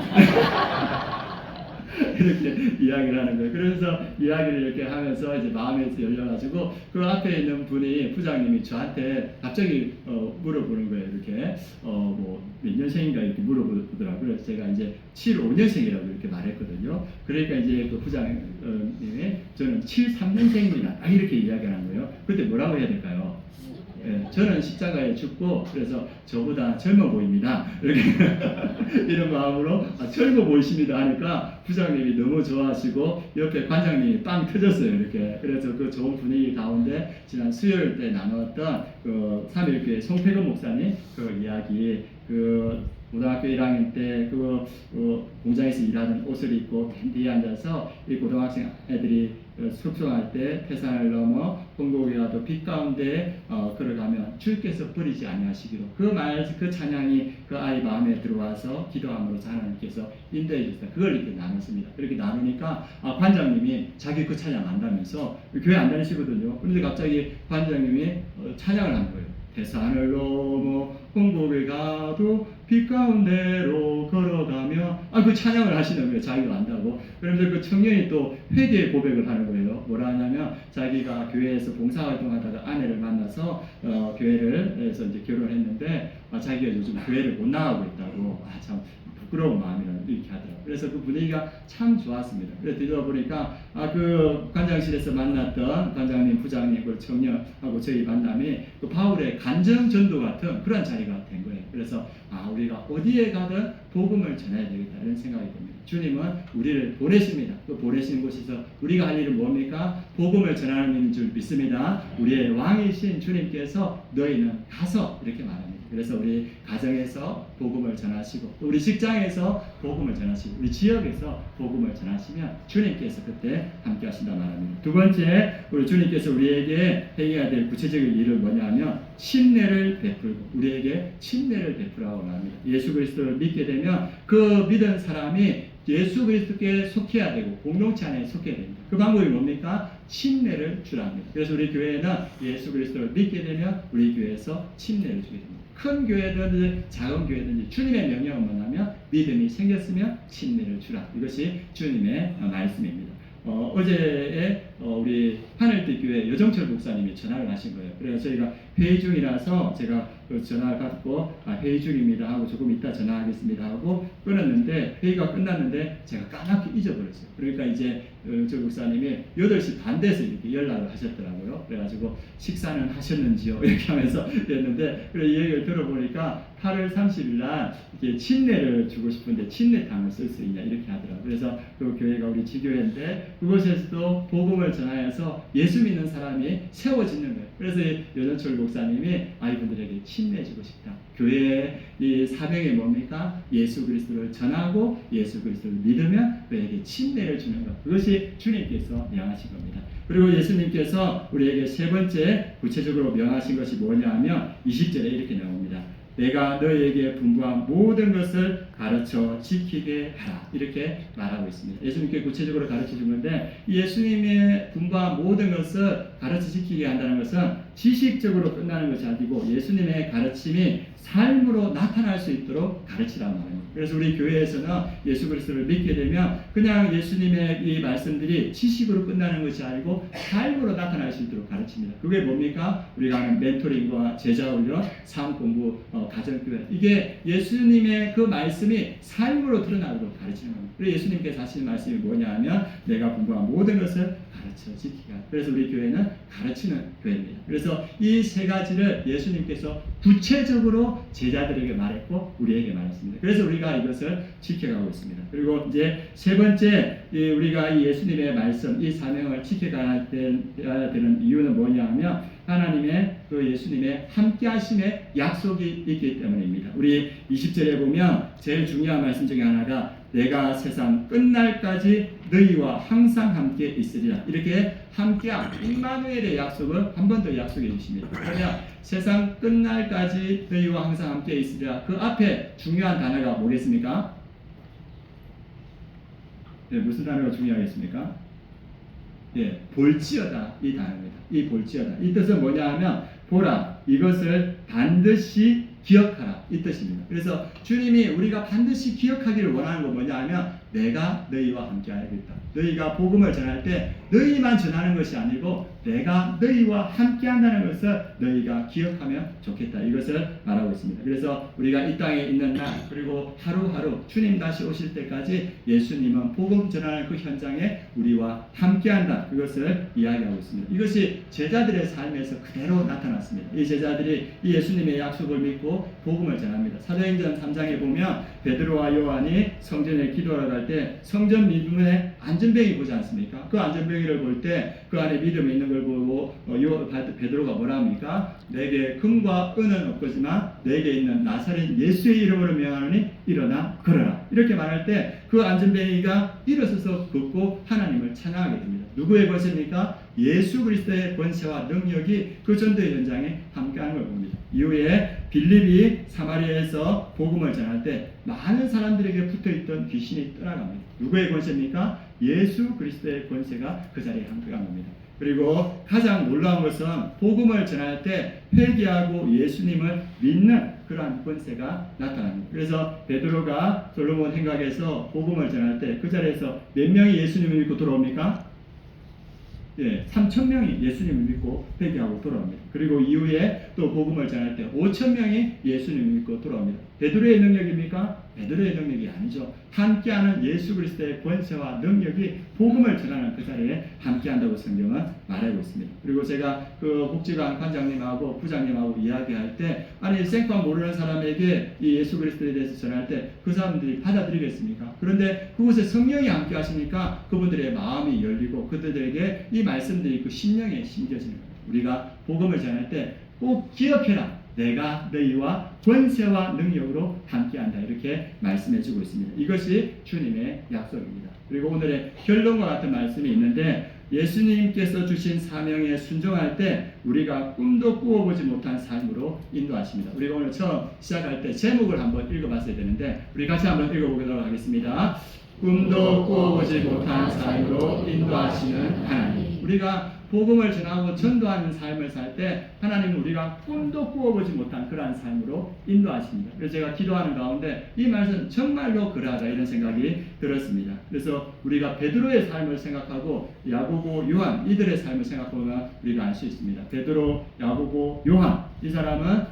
Speaker 1: 이렇게 이야기를 하는 거예요. 그래서 이야기를 이렇게 하면서 이제 마음에서 열려가지고 그 앞에 있는 분이 부장님이 저한테 갑자기 물어보는 거예요. 이렇게 뭐 몇 년생인가 이렇게 물어보더라고요. 그래서 제가 이제 75년생이라고 이렇게 말했거든요. 그러니까 이제 그 부장님이 저는 73년생입니다. 딱 이렇게 이야기하는 거예요. 그때 뭐라고 해야 될까요? 저는 십자가에 죽고 그래서 저보다 젊어 보입니다. 이렇게 이런 마음으로 젊어 보이십니다 하니까 부장님이 너무 좋아하시고 옆에 관장님이 빵 터졌어요. 이렇게 그래서 그 좋은 분위기 가운데 지난 수요일 때 나눴던 그 3.1교회 송태근 목사님 그 이야기 그 고등학교 1학년 때 공장에서 일하는 옷을 입고 텐 뒤에 앉아서 이 고등학생 애들이 숙성할 때 태산을 넘어 본국에 와도 빛 가운데 걸어가면 주께서 버리지 아니하시기로 그 찬양이 그 아이 마음에 들어와서 기도함으로 하나님께서 인도해 주셨다. 그걸 이렇게 나눴습니다. 그렇게 나누니까 관장님이 자기 그 찬양 안다면서 교회 안 다니시거든요. 그런데 갑자기 관장님이 찬양을 한 거예요. 태산을 넘어 본국에 가도 빛 가운데로 걸어가며 그 찬양을 하시는 거예요. 자기가 안다고. 그런데 그 청년이 또 회개의 고백을 하는 거예요. 뭐라 하냐면 자기가 교회에서 봉사활동하다가 아내를 만나서 교회에서 이제 결혼했는데 자기가 요즘 교회를 못 나가고 있다고 참 부끄러운 마음이라는 이렇게 하더라고요. 그래서 그 분위기가 참 좋았습니다. 그래서 들어보니까 그 관장실에서 만났던 관장님, 부장님, 그 청년하고 저희 만남이 그 바울의 간정전도 같은 그런 자리가 된 거예요. 그래서 우리가 어디에 가든 복음을 전해야 되겠다 이런 생각이 듭니다. 주님은 우리를 보내십니다. 또 보내시는 곳에서 우리가 할 일은 뭡니까? 복음을 전하는 줄 믿습니다. 우리의 왕이신 주님께서 너희는 가서 이렇게 말합니다. 그래서 우리 가정에서 복음을 전하시고 우리 직장에서 복음을 전하시고 우리 지역에서 복음을 전하시면 주님께서 그때 함께 하신다 말합니다. 두 번째, 우리 주님께서 우리에게 해야 될 구체적인 일은 뭐냐면 침례를 베풀고 우리에게 침례를 베풀라고 합니다. 예수 그리스도를 믿게 되면 그 믿은 사람이 예수 그리스도께 속해야 되고 공동체 안에 속해야 됩니다. 그 방법이 뭡니까? 침례를 주라 합니다. 그래서 우리 교회는 예수 그리스도를 믿게 되면 우리 교회에서 침례를 주게 됩니다. 큰 교회든지 작은 교회든지 주님의 명령은 뭐냐면 믿음이 생겼으면 침례를 주라. 이것이 주님의 말씀입니다. 어제에 우리 하늘빛 교회 여정철 목사님이 전화를 하신 거예요. 그래서 저희가 회의 중이라서 제가 그 전화를 받고 회의 중입니다 하고 조금 이따 전화하겠습니다 하고 끊었는데 회의가 끝났는데 제가 까맣게 잊어버렸어요. 그러니까 이제 저 목사님이 8시 반 돼서 이렇게 연락을 하셨더라고요. 그래가지고 식사는 하셨는지요? 이렇게 하면서 했는데 그래 이 얘기를 들어보니까 8월 30일 날 이렇게 침례를 주고 싶은데 침례탕을 쓸 수 있냐 이렇게 하더라고요. 그래서 그 교회가 우리 지교회인데 그곳에서도 복음을 전하여서 예수 믿는 사람이 세워지는 거예요. 그래서 여전철 목사님이 이분들에게 침례 주고 싶다. 교회의 이 사명이 뭡니까? 예수 그리스도를 전하고 예수 그리스도를 믿으면 그에게 침례를 주는 것. 그것이 주님께서 명하신 겁니다. 그리고 예수님께서 우리에게 세 번째 구체적으로 명하신 것이 뭐냐면 20절에 이렇게 나옵니다. 내가 너희에게 분부한 모든 것을 가르쳐 지키게 하라. 이렇게 말하고 있습니다. 예수님께 구체적으로 가르쳐 준 건데 예수님의 분부한 모든 것을 가르쳐 지키게 한다는 것은 지식적으로 끝나는 것이 아니고 예수님의 가르침이 삶으로 나타날 수 있도록 가르치라는 말입니다. 그래서 우리 교회에서는 예수 그리스도를 믿게 되면 그냥 예수님의 이 말씀들이 지식으로 끝나는 것이 아니고 삶으로 나타날 수 있도록 가르칩니다. 그게 뭡니까? 우리가 하는 멘토링과 제자 훈련, 삶 공부, 가정교회. 이게 예수님의 그 말씀이 삶으로 드러나도록 가르치는 겁니다. 그래서 예수님께서 하시는 말씀이 뭐냐 하면 내가 분부한 모든 것을 가르쳐 지키라. 그래서 우리 교회는 가르치는 교회입니다. 그래서 이 세 가지를 예수님께서 구체적으로 제자들에게 말했고 우리에게 말했습니다. 그래서 우리가 이것을 지켜가고 있습니다. 그리고 이제 세 번째 우리가 이 예수님의 말씀, 이 사명을 지켜가야 되는 이유는 뭐냐 하면 하나님의 그 예수님의 함께하심의 약속이 있기 때문입니다. 우리 20절에 보면 제일 중요한 말씀 중에 하나가 내가 세상 끝날까지 너희와 항상 함께 있으리라. 이렇게 함께한 임마누엘의 약속을 한 번 더 약속해 주십니다. 그러면 세상 끝날까지 너희와 항상 함께 있으리라. 그 앞에 중요한 단어가 뭐겠습니까? 네, 무슨 단어가 중요하겠습니까? 예, 볼지어다 이 단어입니다. 이 볼지어다 이 뜻은 뭐냐 하면 보라 이것을 반드시 기억하라 이 뜻입니다. 그래서 주님이 우리가 반드시 기억하기를 원하는 건 뭐냐 하면 내가 너희와 함께 하겠다. 너희가 복음을 전할 때 너희만 전하는 것이 아니고 내가 너희와 함께 한다는 것을 너희가 기억하면 좋겠다. 이것을 말하고 있습니다. 그래서 우리가 이 땅에 있는 날 그리고 하루하루 주님 다시 오실 때까지 예수님은 복음 전하는 그 현장에 우리와 함께 한다. 그것을 이야기하고 있습니다. 이것이 제자들의 삶에서 그대로 나타났습니다. 이 제자들이 이 예수님의 약속을 믿고 복음을 전합니다. 사도행전 3장에 보면 베드로와 요한이 성전에 기도하러 갈 때 성전 미문에 안전뱅이 보지 않습니까? 그 안전뱅이를 볼 때 그 안에 믿음이 있는 걸 보고 베드로가 뭐라 합니까? 내게 금과 은은 없거지만 내게 있는 나사렛 예수의 이름으로 명하노니 일어나 걸어라. 이렇게 말할 때 그 안전뱅이가 일어서서 걷고 하나님을 찬양하게 됩니다. 누구의 권세입니까? 예수 그리스도의 권세와 능력이 그 전도의 현장에 함께하는 걸 봅니다. 이후에 빌립이 사마리아에서 복음을 전할 때 많은 사람들에게 붙어있던 귀신이 떠나갑니다. 누구의 권세입니까? 예수 그리스도의 권세가 그 자리에 함께한 겁니다. 그리고 가장 놀라운 것은 복음을 전할 때 회개하고 예수님을 믿는 그러한 권세가 나타납니다. 그래서 베드로가 솔로몬 행각에서 복음을 전할 때 그 자리에서 몇 명이 예수님을 믿고 돌아옵니까? 3천 명이 예수님을 믿고 회개하고 돌아옵니다. 그리고 이후에 또 복음을 전할 때 5천 명이 예수님을 믿고 돌아옵니다. 베드로의 능력입니까? 베드로의 능력이 아니죠. 함께하는 예수 그리스도의 권세와 능력이 복음을 전하는 그 자리에 함께한다고 성경은 말하고 있습니다. 그리고 제가 그 복지관 관장님하고 부장님하고 이야기할 때 아니 생판 모르는 사람에게 이 예수 그리스도에 대해서 전할 때 그 사람들이 받아들이겠습니까? 그런데 그곳에 성령이 함께 하시니까 그분들의 마음이 열리고 그들에게 이 말씀들이 그 심령에 심겨지는 거예요. 우리가 복음을 전할 때 꼭 기억해라. 내가 너희와 권세와 능력으로 함께한다. 이렇게 말씀해주고 있습니다. 이것이 주님의 약속입니다. 그리고 오늘의 결론과 같은 말씀이 있는데 예수님께서 주신 사명에 순종할 때 우리가 꿈도 꾸어보지 못한 삶으로 인도하십니다. 우리가 오늘 처음 시작할 때 제목을 한번 읽어봤어야 되는데 우리 같이 한번 읽어보도록 하겠습니다. 꿈도 꾸어보지 못한 삶으로 인도하시는 하나님. 우리가 복음을 전하고 전도하는 삶을 살 때 하나님은 우리가 꿈도 꾸어보지 못한 그러한 삶으로 인도하십니다. 그래서 제가 기도하는 가운데 이 말씀 정말로 그러하다 이런 생각이 들었습니다. 그래서 우리가 베드로의 삶을 생각하고 야고보, 요한 이들의 삶을 생각하면 우리가 알 수 있습니다. 베드로, 야고보, 요한 이 사람은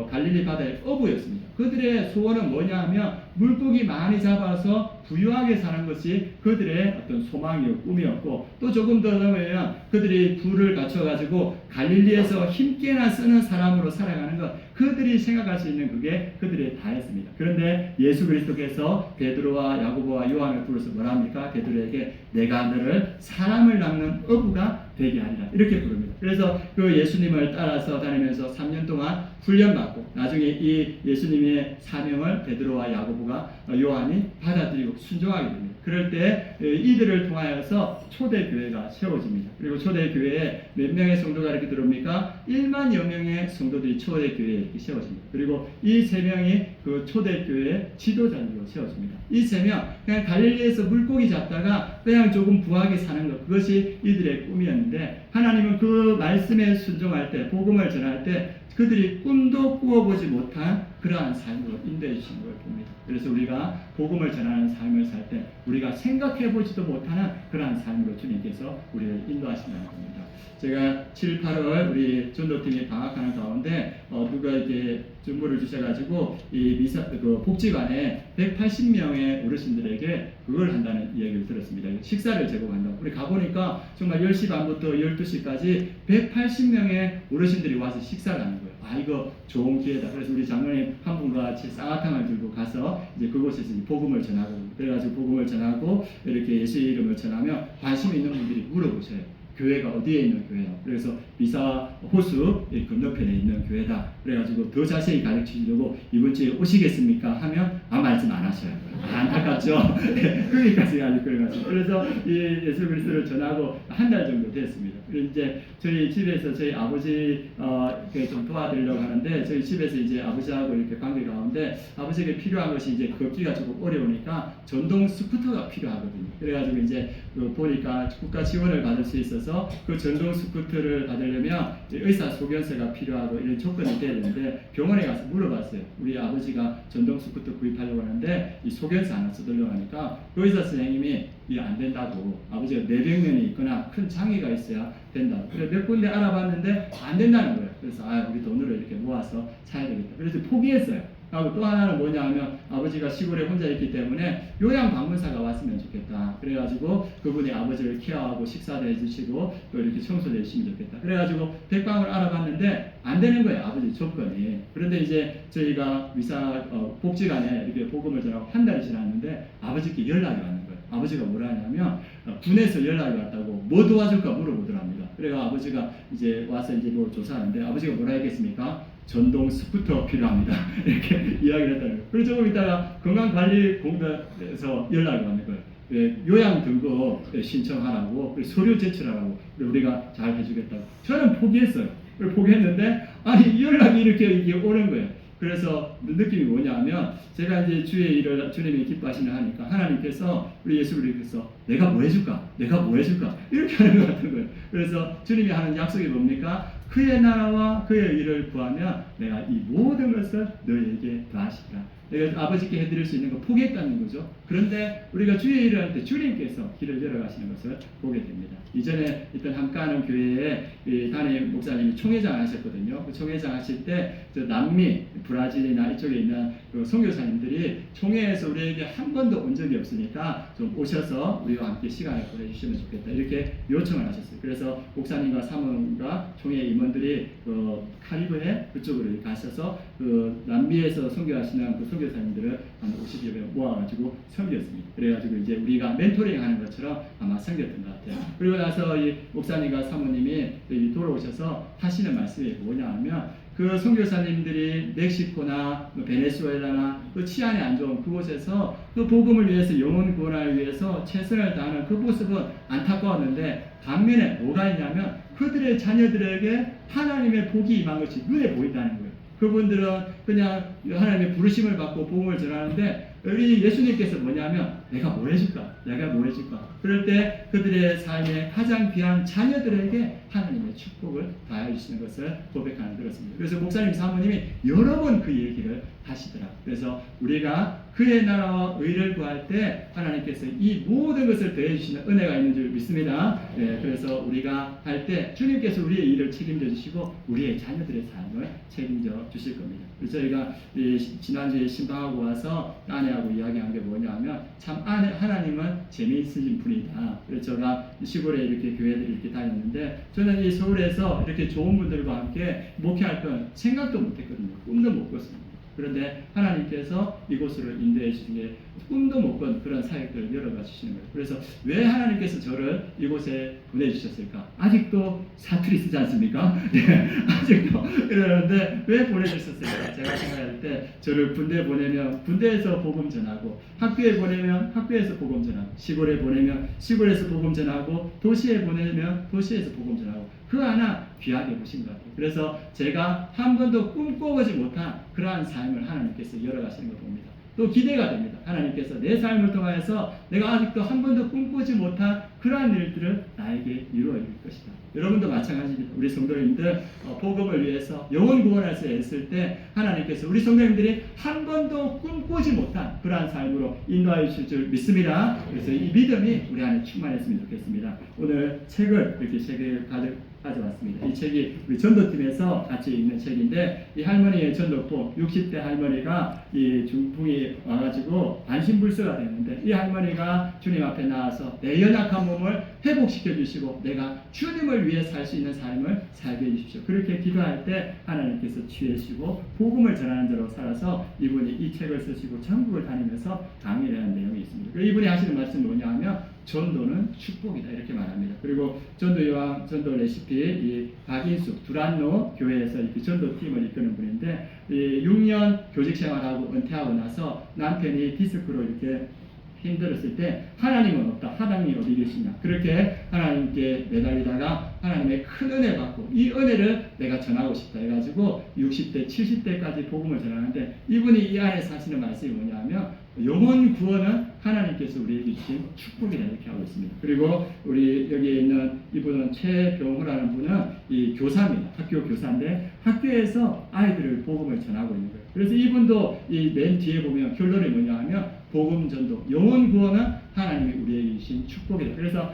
Speaker 1: 갈릴리 바다의 어부였습니다. 그들의 소원은 뭐냐 하면 물고기 많이 잡아서 부유하게 사는 것이 그들의 어떤 소망이었고 꿈이었고 또 조금 더 넘으면 그들이 부를 갖춰가지고 갈릴리에서 힘께나 쓰는 사람으로 살아가는 것 그들이 생각할 수 있는 그게 그들의 다였습니다. 그런데 예수 그리스도께서 베드로와 야고보와 요한을 불러서 뭐라 합니까? 베드로에게 내가 너를 사람을 낚는 어부가 되게 하리라 이렇게 부릅니다. 그래서 그 예수님을 따라서 다니면서 3년 동안 훈련받고 나중에 이 예수님의 사명을 베드로와 야고보가 요한이 받아들이고 순종하게 됩니다. 그럴 때 이들을 통하여서 초대교회가 세워집니다. 그리고 초대교회에 몇 명의 성도가 이렇게 들어옵니까? 1만여 명의 성도들이 초대교회에 이렇게 세워집니다. 그리고 이 세 명이 그 초대교회의 지도자로 세워집니다. 이 세 명 그냥 갈릴리에서 물고기 잡다가 그냥 조금 부하게 사는 것 그것이 이들의 꿈이었는데 하나님은 그 말씀에 순종할 때 복음을 전할 때 그들이 꿈도 꾸어보지 못한 그러한 삶으로 인도해 주신 걸 봅니다. 그래서 우리가 복음을 전하는 삶을 살 때 우리가 생각해보지도 못하는 그러한 삶으로 주님께서 우리를 인도하신다는 겁니다. 제가 7, 8월 우리 전도팀이 방학하는 가운데 누가 이렇게 정보를 주셔가지고 이 복지관에 180명의 어르신들에게 그걸 한다는 이야기를 들었습니다. 식사를 제공한다고. 우리 가보니까 정말 10시 반부터 12시까지 180명의 어르신들이 와서 식사를 하는 거예요. 아 이거 좋은 기회다. 그래서 우리 장로님 한 분과 같이 쌍화탕을 들고 가서 이제 그곳에서 복음을 전하고 그래가지고 복음을 전하고 이렇게 예수의 이름을 전하며 관심 있는 분들이 물어보셔요. 교회가 어디에 있는 교회야? 그래서 미사 호수 건너편에 있는 교회다. 그래가지고 더 자세히 가르치려고 이번 주에 오시겠습니까? 하면 말씀 안 하셔요. 안타깝죠? 거기까지 아직 그래가지고 그래서 이 예수 그리스도를 전하고 한 달 정도 됐습니다. 그리고 이제 저희 집에서 저희 아버지 좀 도와드리려고 하는데 저희 집에서 이제 아버지하고 이렇게 관계 가운데 아버지에게 필요한 것이 이제 걷기가 조금 어려우니까 전동 스쿠터가 필요하거든요. 그래가지고 이제 보니까 국가 지원을 받을 수 있어서 그 전동 스쿠터를 받으려면 의사 소견서가 필요하고 이런 조건이 돼야 되는데 병원에 가서 물어봤어요. 우리 아버지가 전동 스쿠터 구입하려고 하는데 이 소견서 하나 써달라고 하니까 그 의사 선생님이 이게 안 된다고 아버지가 뇌병면이 있거나 큰 장애가 있어야 된다고. 그래서 몇 군데 알아봤는데 안 된다는 거예요. 그래서 우리 돈으로 이렇게 모아서 사야 되겠다. 그래서 포기했어요. 하고 또 하나는 뭐냐 하면 아버지가 시골에 혼자 있기 때문에 요양방문사가 왔으면 좋겠다. 그래가지고 그분이 아버지를 케어하고 식사도 해주시고 또 이렇게 청소도 해주시면 좋겠다. 그래가지고 백방을 알아봤는데 안 되는 거예요. 아버지 조건이. 그런데 이제 저희가 복지관에 이렇게 복음을 전하고 한 달이 지났는데 아버지께 연락이 왔는 거예요. 아버지가 뭐라 하냐면 군에서 연락이 왔다고 뭐 도와줄까 물어보더랍니다. 그래가 아버지가 이제 와서 이제 뭐 조사하는데 아버지가 뭐라 했겠습니까? 전동 스쿠터 필요합니다. 이렇게 이야기를 했다는 거예요. 그리고 조금 있다가 건강관리공단에서 연락이 왔는 거예요. 요양 등급 신청하라고 서류 제출하라고 우리가 잘 해주겠다고. 저는 포기했어요. 포기했는데 연락이 이렇게 오는 거예요. 그래서 느낌이 뭐냐면 제가 이제 주의 일을 주님이 기뻐하시는 하니까 하나님께서 우리 예수 그리스도께서 내가 뭐 해줄까? 내가 뭐 해줄까? 이렇게 하는 것 같은 거예요. 그래서 주님이 하는 약속이 뭡니까? 그의 나라와 그의 일을 구하면 내가 이 모든 것을 너희에게 더하시리라. 내가 아버지께 해드릴 수 있는 거 포기했다는 거죠. 그런데 우리가 주의 일을 할 때 주님께서 길을 열어가시는 것을 보게 됩니다. 이전에 있던 함께하는 교회에 담임 목사님이 총회장 하셨거든요. 그 총회장 하실 때 저 남미, 브라질이나 이쪽에 있는 그 선교사님들이 총회에서 우리에게 한 번도 온 적이 없으니까 좀 오셔서 우리와 함께 시간을 보내주시면 좋겠다, 이렇게 요청을 하셨어요. 그래서 목사님과 사모님과 총회 임원들이 그 카리브해 그쪽으로 가셔서 그 남미에서 선교하시는 그 선교사님들을 한 50여 명 모아가지고 섬겼습니다. 그래가지고 이제 우리가 멘토링 하는 것처럼 아마 섬겼던 것 같아요. 그리고 나서 이 목사님과 사모님이 돌아오셔서 하시는 말씀이 뭐냐 하면, 그 선교사님들이 멕시코나 베네수엘라나 그 치안이 안 좋은 그곳에서 그 복음을 위해서, 영혼 구원을 위해서 최선을 다하는 그 모습은 안타까웠는데, 반면에 뭐가 있냐면 그들의 자녀들에게 하나님의 복이 임한 것이 눈에 보인다는 거예요. 그분들은 그냥 하나님의 부르심을 받고 복음을 전하는데, 우리 예수님께서 뭐냐면 내가 뭐 해줄까? 내가 뭐 해줄까? 그럴 때 그들의 삶에 가장 귀한 자녀들에게 하나님의 축복을 다해주시는 것을 고백하는 들었습니다. 그래서 목사님 사모님이 여러 번 그 얘기를 하시더라. 그래서 우리가 그의 나라와 의를 구할 때 하나님께서 이 모든 것을 더해주시는 은혜가 있는 줄 믿습니다. 그래서 우리가 할 때 주님께서 우리의 일을 책임져 주시고 우리의 자녀들의 삶을 책임져 주실 겁니다. 그래서 저희가 지난주에 신방하고 와서 아내하고 이야기한 게 뭐냐면, 참 하나님은 재미있으신 분이다. 그래서 제가 시골에 이렇게 교회들을 이렇게 다녔는데, 저는 이 서울에서 이렇게 좋은 분들과 함께 목회할 건 생각도 못했거든요. 꿈도 못 꿨습니다. 그런데 하나님께서 이곳으로 인도해 주신 게 꿈도 못 꾼 그런 사역들을 열어가 주시는 거예요. 그래서 왜 하나님께서 저를 이곳에 보내주셨을까? 아직도 사투리 쓰지 않습니까? 네, 아직도 그러는데 왜 보내주셨을까? 제가 생각할 때 저를 군대에 보내면 군대에서 복음 전하고, 학교에 보내면 학교에서 복음 전하고, 시골에 보내면 시골에서 복음 전하고, 도시에 보내면 도시에서 복음 전하고, 그 하나 귀하게 보신 것 같아요. 그래서 제가 한 번도 꿈꿔보지 못한 그러한 삶을 하나님께서 열어가시는 걸 봅니다. 또 기대가 됩니다. 하나님께서 내 삶을 통하여서 내가 아직도 한 번도 꿈꾸지 못한 그러한 일들을 나에게 이루어 줄 것이다. 여러분도 마찬가지입니다. 우리 성도님들 복음을 위해서 영혼 구원해서 애쓸 때 하나님께서 우리 성도님들이 한 번도 꿈꾸지 못한 그러한 삶으로 인도하여 주실 줄 믿습니다. 그래서 이 믿음이 우리 안에 충만했으면 좋겠습니다. 오늘 책을 이렇게 세 개를 가져왔습니다. 이 책이 우리 전도팀에서 같이 읽는 책인데, 이 할머니의 전도포, 60대 할머니가 이 중풍이 와가지고 반신불수가 됐는데, 이 할머니가 주님 앞에 나와서 내 연약한 몸을 회복시켜 주시고 내가 주님을 위해 살 수 있는 삶을 살게 해주십시오. 그렇게 기도할 때 하나님께서 취해주시고 복음을 전하는 자로 살아서 이분이 이 책을 쓰시고 전국을 다니면서 강의를 하는 내용이 있습니다. 이분이 하시는 말씀은 뭐냐 하면, 전도는 축복이다, 이렇게 말합니다. 그리고 전도여왕, 전도 레시피, 이 박인숙 두란노 교회에서 이렇게 전도팀을 이끄는 분인데, 6년 교직 생활하고 은퇴하고 나서 남편이 디스크로 이렇게 힘들었을 때 하나님은 없다, 하나님이 어디 계시냐, 그렇게 하나님께 매달리다가 하나님의 큰 은혜 받고 이 은혜를 내가 전하고 싶다 해가지고 60대 70대까지 복음을 전하는데, 이분이 이 안에 사시는 말씀이 뭐냐면 영혼 구원은 하나님께서 우리에게 주신 축복이다, 이렇게 하고 있습니다. 그리고 우리 여기에 있는 이분은 최병호라는 분은 이 교사입니다. 학교 교사인데 학교에서 아이들을 복음을 전하고 있는 거예요. 그래서 이분도 이 맨 뒤에 보면 결론이 뭐냐 하면 복음 전도, 영혼 구원은 하나님이 우리에게 주신 축복이다. 그래서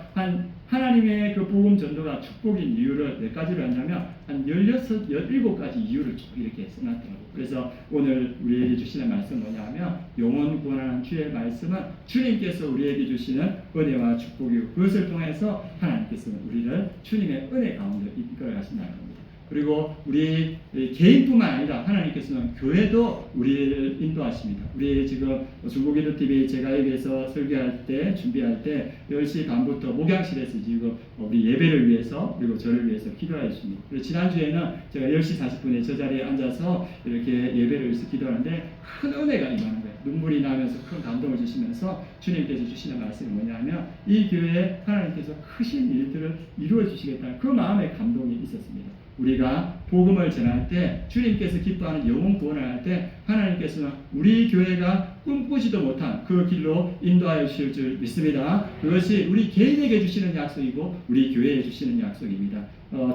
Speaker 1: 하나님의 그 복음 전도가 축복인 이유를 몇 가지로 하냐면 한 16, 17가지 이유를 이렇게 써놨더라고요. 그래서 오늘 우리에게 주시는 말씀은 뭐냐면, 영혼 구원하는 주의 말씀은 주님께서 우리에게 주시는 은혜와 축복이고, 그것을 통해서 하나님께서는 우리를 주님의 은혜 가운데 이끌어 가신다는 겁니다. 그리고 우리 개인뿐만 아니라 하나님께서는 교회도 우리를 인도하십니다. 우리 지금 중국기도TV 제가 여기에서 설교할 때, 준비할 때 10시 반부터 목양실에서 지금 우리 예배를 위해서, 그리고 저를 위해서 기도해 주십니다. 그리고 지난주에는 제가 10시 40분에 저 자리에 앉아서 이렇게 예배를 위해서 기도하는데 큰 은혜가 임하는 거예요. 눈물이 나면서 큰 감동을 주시면서 주님께서 주시는 말씀이 뭐냐면, 이 교회에 하나님께서 크신 일들을 이루어 주시겠다는 그 마음의 감동이 있었습니다. 우리가 복음을 전할 때, 주님께서 기뻐하는 영혼 구원을 할 때 하나님께서는 우리 교회가 꿈꾸지도 못한 그 길로 인도하여 주실 줄 믿습니다. 그것이 우리 개인에게 주시는 약속이고 우리 교회에 주시는 약속입니다.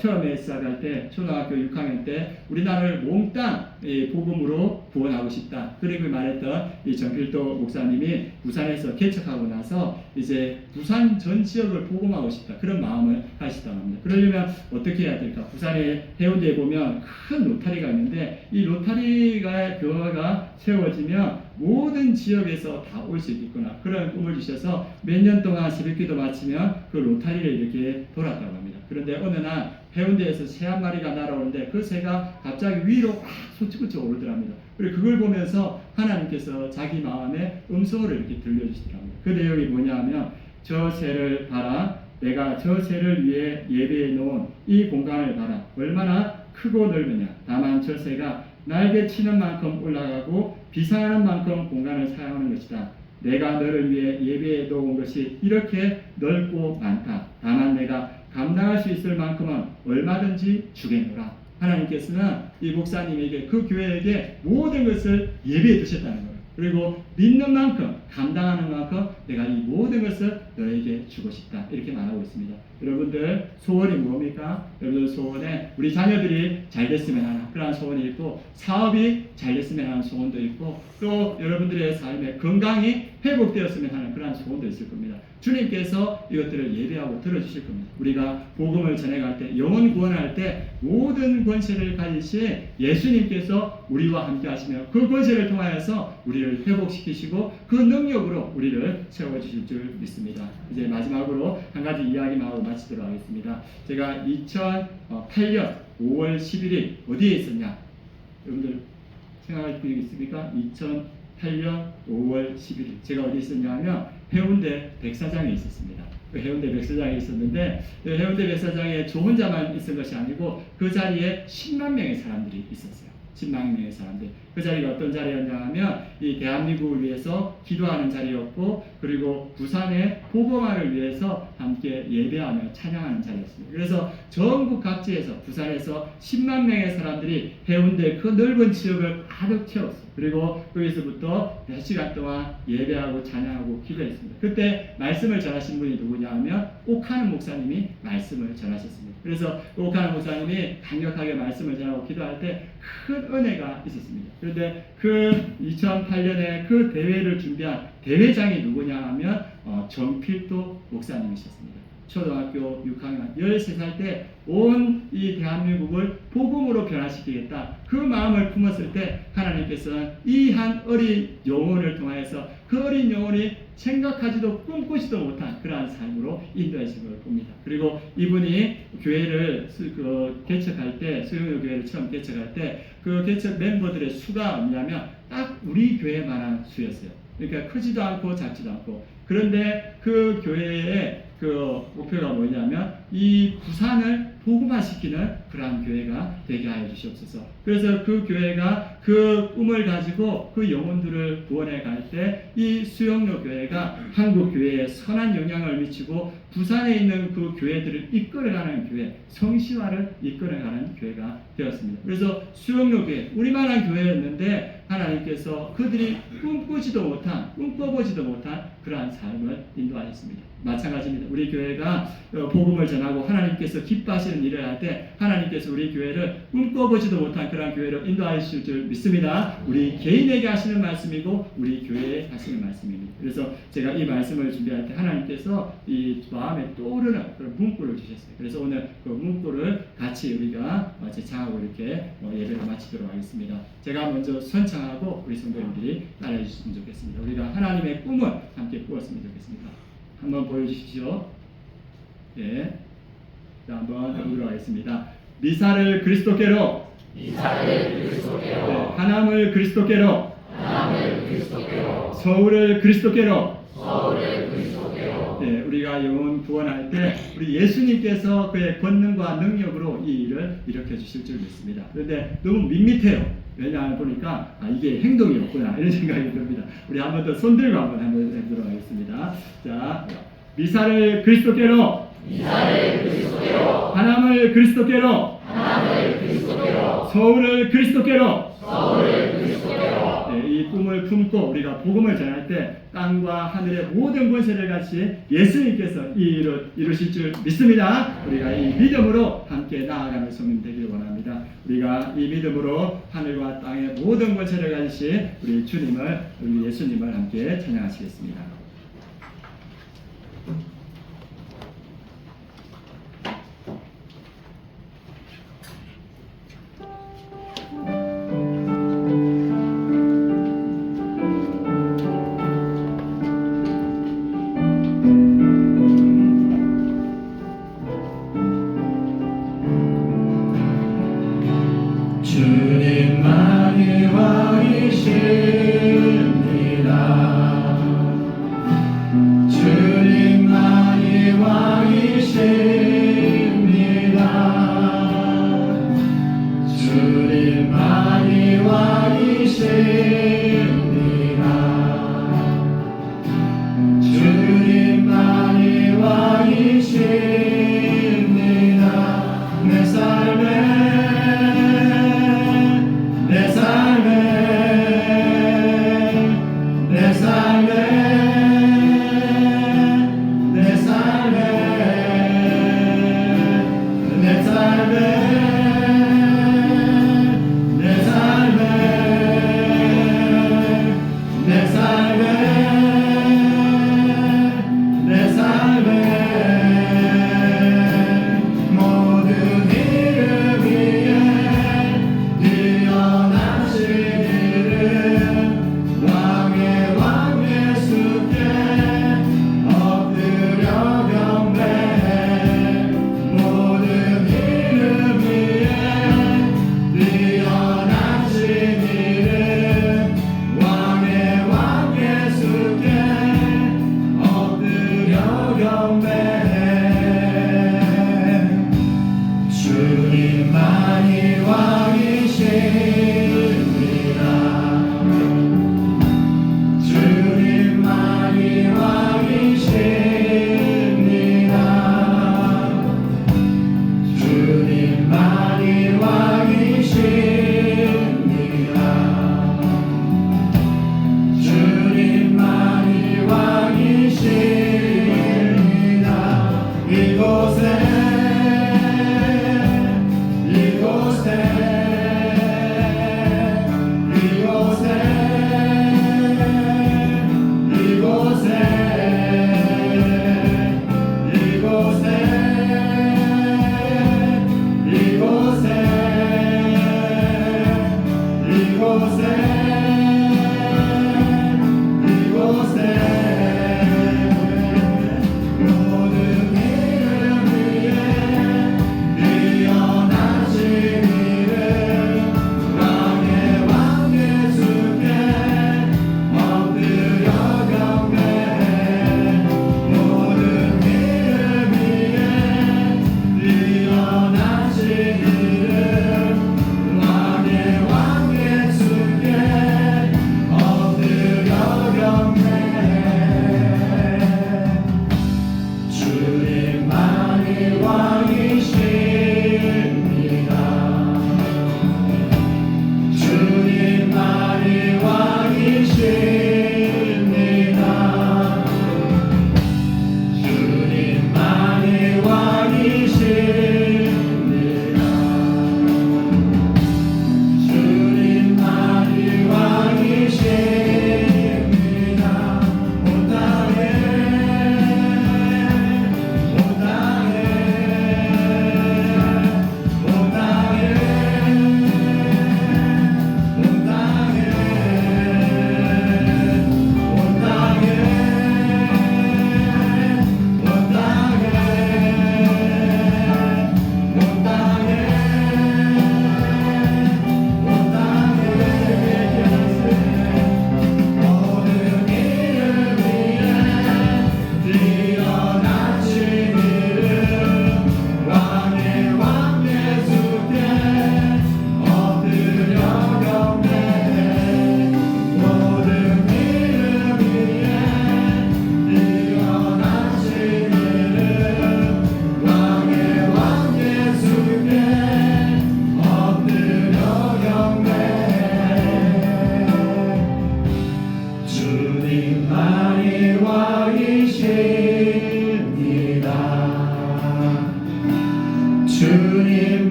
Speaker 1: 처음에 시작할 때 초등학교 6학년 때 우리나라를 몽땅 복음으로 구원하고 싶다. 그리고 말했던 이 정필도 목사님이 부산에서 개척하고 나서 이제 부산 전 지역을 복음하고 싶다. 그런 마음을 가지시다고 합니다. 그러려면 어떻게 해야 될까? 부산의 해운대에 보면 큰 로타리가 있는데 이 로타리가 교회가 세워지면 모든 지역에서 다 올 수 있겠구나. 그런 꿈을 주셔서 몇 년 동안 새벽기도 마치면 그 로타리를 이렇게 돌았다고 합니다. 그런데 어느 날 해운대에서 새 한 마리가 날아오는데 그 새가 갑자기 위로 확 솟구쳐 오르더랍니다. 그리고 그걸 보면서 하나님께서 자기 마음에 음성을 이렇게 들려주시더랍니다. 그 내용이 뭐냐면 저 새를 봐라. 내가 저 새를 위해 예배해 놓은 이 공간을 봐라. 얼마나 크고 넓으냐. 다만 저 새가 날개 치는 만큼 올라가고 비상하는 만큼 공간을 사용하는 것이다. 내가 너를 위해 예배해 놓은 것이 이렇게 넓고 많다. 다만 내가 감당할 수 있을 만큼은 얼마든지 주겠노라. 하나님께서는 이 목사님에게 그 교회에게 모든 것을 예배해 두셨다는 거예요. 그리고 믿는 만큼 감당하는 만큼 내가 이 모든 것을 너에게 주고 싶다. 이렇게 말하고 있습니다. 여러분들 소원이 뭡니까? 여러분들 소원에 우리 자녀들이 잘 됐으면 하는 그런 소원이 있고 사업이 잘 됐으면 하는 소원도 있고 또 여러분들의 삶에 건강이 회복되었으면 하는 그런 소원도 있을 겁니다. 주님께서 이것들을 예배하고 들어주실 겁니다. 우리가 복음을 전해갈 때 영혼 구원할 때 모든 권세를 가지신 예수님께서 우리와 함께 하시며 그 권세를 통하여서 우리를 회복시키시고 그 능력으로 우리를 세워주실 줄 믿습니다. 이제 마지막으로 한 가지 이야기만 하고 마치도록 하겠습니다. 제가 2008년 5월 11일 어디에 있었냐? 여러분들 생각할 필요 있습니까? 2008년 5월 11일 제가 어디 있었냐 하면 해운대 백사장에 있었습니다. 그 해운대 백사장에 있었는데 그 해운대 백사장에 저 혼자만 있은 것이 아니고 그 자리에 10만 명의 사람들이 있었어요. 10만 명의 사람들. 그 자리가 어떤 자리였냐 하면 이 대한민국을 위해서 기도하는 자리였고 그리고 부산의 복음화를 위해서 함께 예배하며 찬양하는 자리였습니다. 그래서 전국 각지에서 부산에서 10만 명의 사람들이 해운대 그 넓은 지역을 가득 채웠어요. 그리고 거기서부터 몇 시간 동안 예배하고 찬양하고 기도했습니다. 그때 말씀을 전하신 분이 누구냐 하면 옥하는 목사님이 말씀을 전하셨습니다. 그래서 옥하는 목사님이 강력하게 말씀을 전하고 기도할 때 큰 은혜가 있었습니다. 그런데 그 2008년에 그 대회를 준비한 대회장이 누구냐 하면 정필도 목사님이셨습니다. 초등학교 6학년 13살 때 온 이 대한민국을 복음으로 변화시키겠다. 그 마음을 품었을 때 하나님께서는 이 한 어린 영혼을 통하여서 그 어린 영혼이 생각하지도 꿈꾸지도 못한 그러한 삶으로 인도하신 걸 봅니다. 그리고 이분이 교회를 개척할 때 수영교 교회를 처음 개척할 때 그 개척 멤버들의 수가 뭐냐면 딱 우리 교회만한 수였어요. 그러니까 크지도 않고 작지도 않고 그런데 그 교회의 그 목표가 뭐냐면 이 부산을 복음화시키는 그러한 교회가 되게 하여 주시옵소서. 그래서 그 교회가 그 꿈을 가지고 그 영혼들을 구원해 갈 때 이 수영로 교회가 한국 교회에 선한 영향을 미치고 부산에 있는 그 교회들을 이끌어가는 교회, 성시화를 이끌어가는 교회가 되었습니다. 그래서 수영로 교회, 우리만한 교회였는데 하나님께서 그들이 꿈꿔보지도 못한 그러한 삶을 인도하셨습니다. 마찬가지입니다. 우리 교회가 복음을 전하고 하나님께서 기뻐하시는 일을 할 때 하나님께서 우리 교회를 꿈꿔보지도 못한 그러한 교회로 인도하실 줄 믿습니다. 우리 개인에게 하시는 말씀이고 우리 교회에 하시는 말씀입니다. 그래서 제가 이 말씀을 준비할 때 하나님께서 이 마음에 떠오르는 그런 문구를 주셨어요. 그래서 오늘 그 문구를 같이 우리가 제창하고 이렇게 예배를 마치도록 하겠습니다. 제가 먼저 선창하고 우리 성도님들이 따라해 주시면 좋겠습니다. 우리가 하나님의 꿈을 함께 꾸었으면 좋겠습니다. 한번 보여주십시오. 예. 자, 한번 해보도록 하겠습니다. 미사를 그리스도께로, 네, 하남을 그리스도께로, 서울을 그리스도께로, 네, 우리가 영혼 구원할 때 우리 예수님께서 그의 권능과 능력으로 이 일을 일으켜 주실 줄 믿습니다. 그런데 너무 밋밋해요. 왜냐하면 보니까 이게 행동이 없구나 이런 생각이 듭니다. 우리 한 번 더 손들고 한번 해보도록 하겠습니다. 자, 미사를 그리스도께로, 하남을 그리스도께로, 서울을 그리스도께로. 네, 이 꿈을 품고 우리가 복음을 전할 때 땅과 하늘의 모든 권세를 같이 예수님께서 이루실 줄 믿습니다. 우리가 이 믿음으로 함께 나아가는 성님 되길 원합니다. 우리가 이 믿음으로 하늘과 땅의 모든 권세를 가지신 우리 주님을, 우리 예수님을 함께 찬양하시겠습니다.
Speaker 2: 주님만이 왕이십니다. 주님만이 왕이십니다. 주님만이 왕이십니다. 주님만이 왕이십니다. 내 삶에 주님만이 왕이십니다. 주님만이 왕이십니다. 주님만이 왕이십니다. 주님만이 왕이십니다. 이곳에 왕의 주께 엎드려 경배해.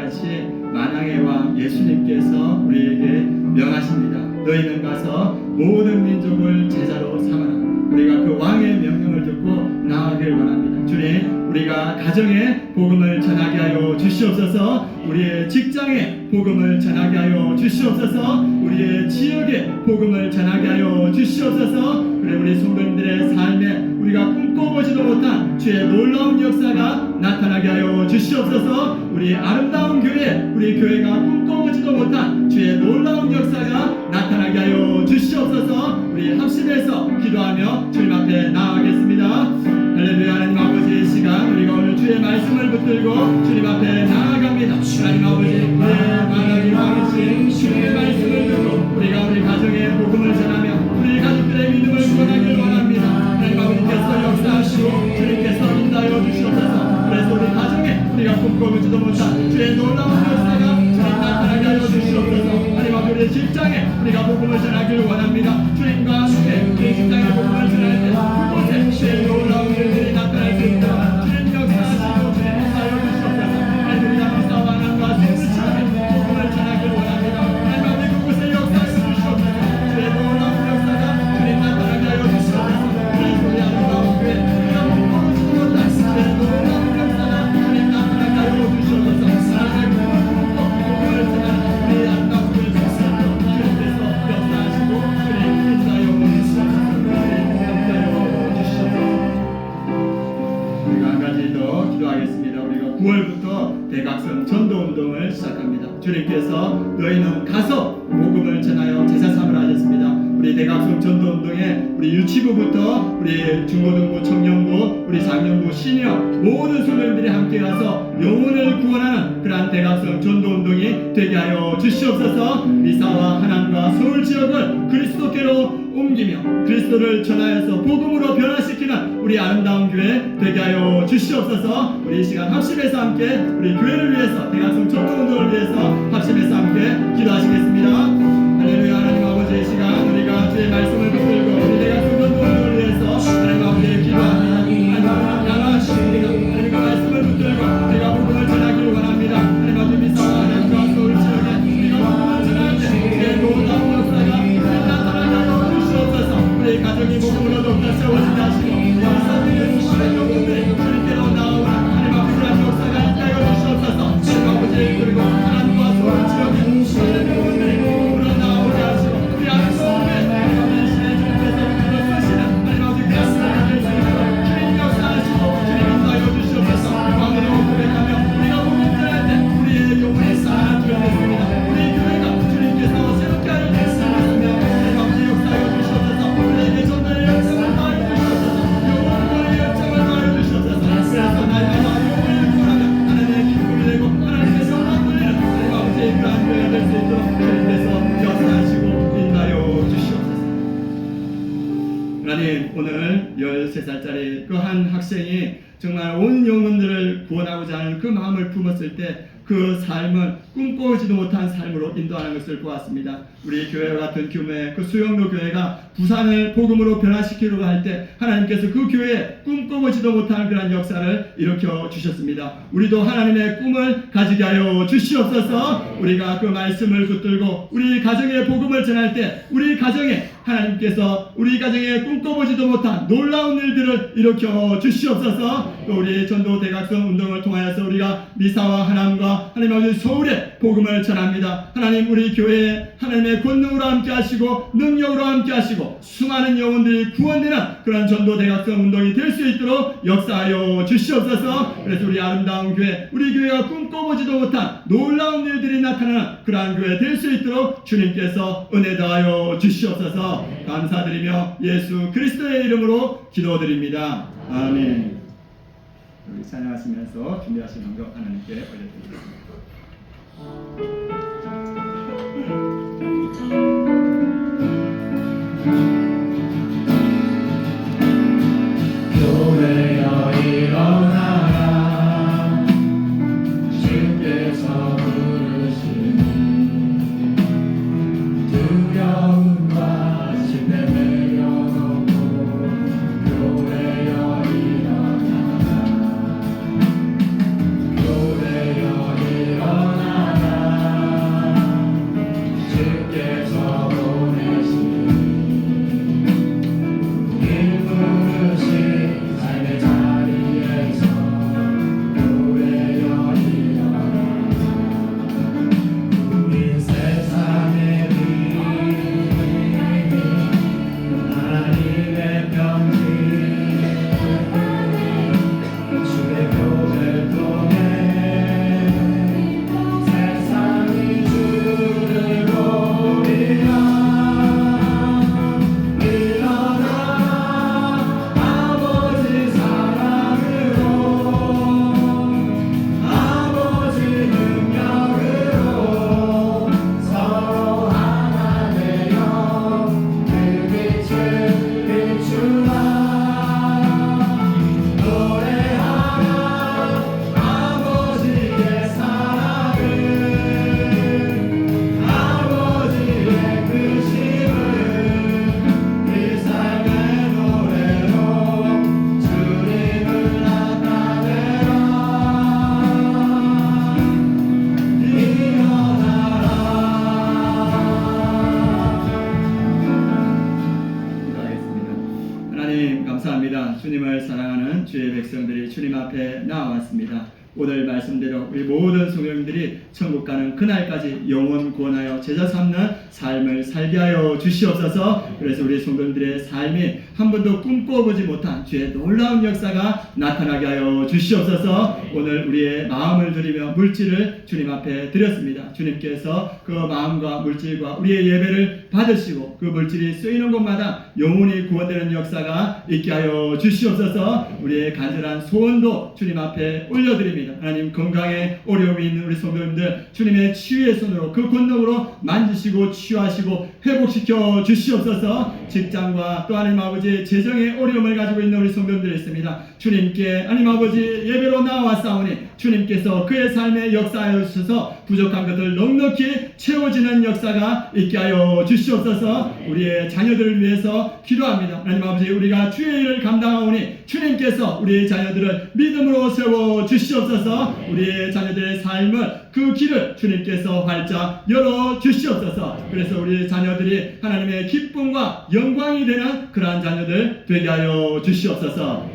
Speaker 1: 같이 만왕의 왕 예수님께서 우리에게 명하십니다. 너희는 가서 모든 민족을 제자로 삼아라. 우리가 그 왕의 명령을 듣고 나아가길 원합니다. 주님, 우리가 가정에 복음을 전하게 하여 주시옵소서. 우리의 직장에 복음을 전하게 하여 주시옵소서. 우리의 지역에 복음을 전하게 하여 주시옵소서. 그래 우리 성도님들의 삶에 우리가 꿈꿔보지도 못한 주의 놀라운 역사가 나타나게 하여 주시옵소서. 우리 아름다운 교회, 우리 교회가 꿈꿔보지도 못한 주의 놀라운 역사가 나타나게 하여 주시옵소서. 우리 합심해서 기도하며 주님 앞에 나아가겠습니다. 할렐루야. 하나님 아버지의 시간, 우리가 오늘 주의 말씀을 붙들고 주님 앞에 나아갑니다. 하나님 아버지, 만왕의 왕이신 주의 말씀을 듣고 우리가 우리 가정에 복음을 전하며 우리 가족들의 믿음을 구원하길 원합니다. 하나님 아버지께서 역사하시고 주님께서 인도하여 주시옵소서. 그래서 우리 가정에 우리가 꿈꿔보지도 못한 주의 놀라운 역사가 주님 나타나게 하여 주시옵소서. 하나님 아버지, 우리 직장에 우리가 복음을 전하길 원합니다. 주님과 함께 우리 직장에 복음을 전할 때 그곳에 주의 놀라운 일들이 나타날 수 있도록 주님 역사하시고 주님 인도하여 주시옵소서. 하나님 우리가 미사와 하나님과 성실하게 복음을 전하길 원합니다. 하나님 아버지, 그곳에 역사하여 주시옵소서. 주의 놀라운 역사가 주님 나타나게 하여 주시옵소서. 그래서 우리 아름다운 교회 우리가 꿈꿔보지도 못한 주의 놀라운 역사가 주님 나타나게 하여 주시옵소서. 하나님 복음을 전하는 우리 아름다운 교회 주님께서 역사하시고 주님 인도하여 주시옵소서. 우리가 한 가지 더 기도하겠습니다. 우리가 9월부터 대각성 전도운동을 시작합니다. 주님께서 너희는 가서 복음을 전하여 제자 삼으라 하셨습니다. 우리 대각성 전도운동에 우리 유치부부터 우리 중고등부, 청년부, 우리 장년부, 시니어 모든 성도님들이 함께 가서 영혼을 구원하는 그러한 대각성 전도운동이 되게 하여 주시옵소서. 미사와 하남과 서울 지역을 그리스도께로 옮기며 그리스도를 전하여서 복음으로 변화시키는 우리 아름다운 교회 되게 하여 주시옵소서. 우리 이 시간 합심해서 함께 우리 교회를 위해서 대각성 전도운동을 위해서 합심해서 함께 기도하시겠습니다. 할렐루야. 하나님 아버지의 시간, 우리가 주의 말씀을 붙들고 우리 대각성 전도운동을 위해서 하나님 아버지의 기도합니다. 하나님 나아가십니다. 하나님과 말씀을 붙들고 우리가 복음을 전하기를 원합니다. 하나님 아버지, 미사와 하나님과 서울 지역에 우리가 복음을 전할 때 우리의 놀라운 역사가 나타나게 하여 주시옵소서. 우리 가정이 복음으로 돕다 세워지게 하시고 역사들의 수많은 영혼들이 주님께로 나오는 하나님 아버지의 역사가 있게 하여 주시옵소서. 하나님 아버지, 그리고 하나님과 서울 지역에 수많은 영혼들이 복음으로 나오게 하시고 우리 아름다운 교회 하나님 아버지 주님께서 우리를 쓰시는 하나님 아버지 그 역사를 수 있도록 주님 역사하시고 주님 인도하여 주시옵소서. 마음으로 고백하며 우리가 복음 전할 때 우리의 영혼이 살아나게 됐습니다. 우리 교회가 주님께서 새롭게 하여 주시옵소서. 하나님 아버지 역사하여 주시옵소서. 우리에게 전도의 역사를 더하여 주시옵소서. 영혼의 열정을 더하여 주시옵소서. 그래서 날마다 영혼을 구원하며 하나님의 기쁨이 되고 하나님의 영광 돌리는 하나님 아버지의 그러한 교회가 될 수 있도록 주님께서 역사하시고 인도하여 주시옵소서. 하나님, 오늘 13살짜리 그 한 학생이 정말 온 영혼들을 구원하고자 하는 그 마음을 품었을 때 그 삶은 꿈꿔오지도 못한 삶으로 인도하는 것을 보았습니다. 우리 교회와 같은 규모의 그 수영로 교회가 부산을 복음으로 변화시키려고 할 때 하나님께서 그 교회에 꿈꿔보지도 못한 그런 역사를 일으켜 주셨습니다. 우리도 하나님의 꿈을 가지게 하여 주시옵소서. 우리가 그 말씀을 붙들고 우리 가정에 복음을 전할 때 우리 가정에 하나님께서 우리 가정에 꿈꿔보지도 못한 놀라운 일들을 일으켜 주시옵소서. 또 우리 전도 대각성 운동을 통하여서 우리가 미사와 하남과 하나님 아버지 서울에 복음을 전합니다. 하나님, 우리 교회에 하나님의 권능으로 함께 하시고 능력으로 함께 하시고 수많은 영혼들이 구원되는 그런 전도 대각성 운동이 될 수 있도록 역사하여 주시옵소서. 그래서 우리 아름다운 교회, 우리 교회가 꿈꿔보지도 못한 놀라운 일들이 나타나는 그러한 교회 될 수 있도록 주님께서 은혜 더하여 주시옵소서. 감사드리며 예수 그리스도의 이름으로 기도드립니다. 아멘. 우리 찬양하시면서 준비하신 언급 하나님께 올려드립니다.
Speaker 2: 교회여 일어나라, 주께서 부르시니 두려움과 심에 내려놓고 교회여 일어나라, 교회여 일어나라.
Speaker 1: 감사합니다. 주님을 사랑하는 주의 백성들이 주님 앞에 나왔습니다. 오늘 말씀대로 우리 모든 성도님들이 천국 가는 그날까지 영원 구원하여 제자 삼는 삶을 살게 하여 주시옵소서. 그래서 우리 성도님들의 삶이 한 번도 꿈꿔보지 못한 주의 놀라운 역사가 나타나게 하여 주시옵소서. 오늘 우리의 마음을 드리며 물질을 주님 앞에 드렸습니다. 주님께서 그 마음과 물질과 우리의 예배를 받으시고 그 물질이 쓰이는 곳마다 영원히 구원되는 역사가 있게 하여 주시옵소서. 우리의 간절한 소원도 주님 앞에 올려드립니다. 하나님, 건강에 어려움이 있는 우리 성도님들 주님의 치유의 손으로 그 권능으로 만지시고 치유하시고 회복시켜 주시옵소서. 직장과 또 하나님 아버지 재정의 어려움을 가지고 있는 우리 성도님들이 있습니다. 주님께 하나님 아버지 예배로 나와싸우니 주님께서 그의 삶에 역사하여 주셔서 부족한 것을 넉넉히 채워지는 역사가 있게 하여 주시옵소서. 우리의 자녀들을 위해서 기도합니다. 하나님 아버지, 우리가 주의 일을 감당하오니 주님께서 우리의 자녀들을 믿음으로 세워 주시옵소서. 우리의 자녀들의 삶을 그 길을 주님께서 활짝 열어 주시옵소서. 그래서 우리 자녀들이 하나님의 기쁨과 영광이 되는 그러한 자녀들 되게 하여 주시옵소서.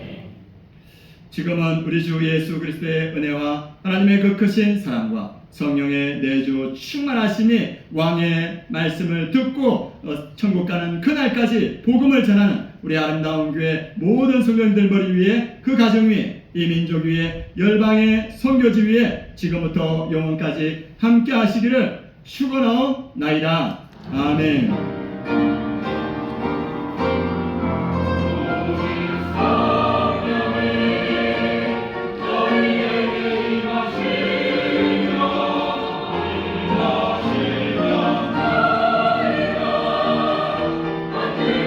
Speaker 1: 지금은 우리 주 예수 그리스도의 은혜와 하나님의 그 크신 사랑과 성령의 내주 충만하심이 왕의 말씀을 듣고 천국 가는 그날까지 복음을 전하는 우리 아름다운 교회 모든 성도님들 머리 위에, 그 가정 위에, 이 민족 위에, 열방의 선교지 위에 지금부터 영원까지 함께 하시기를 축원하옵나이다. 아멘.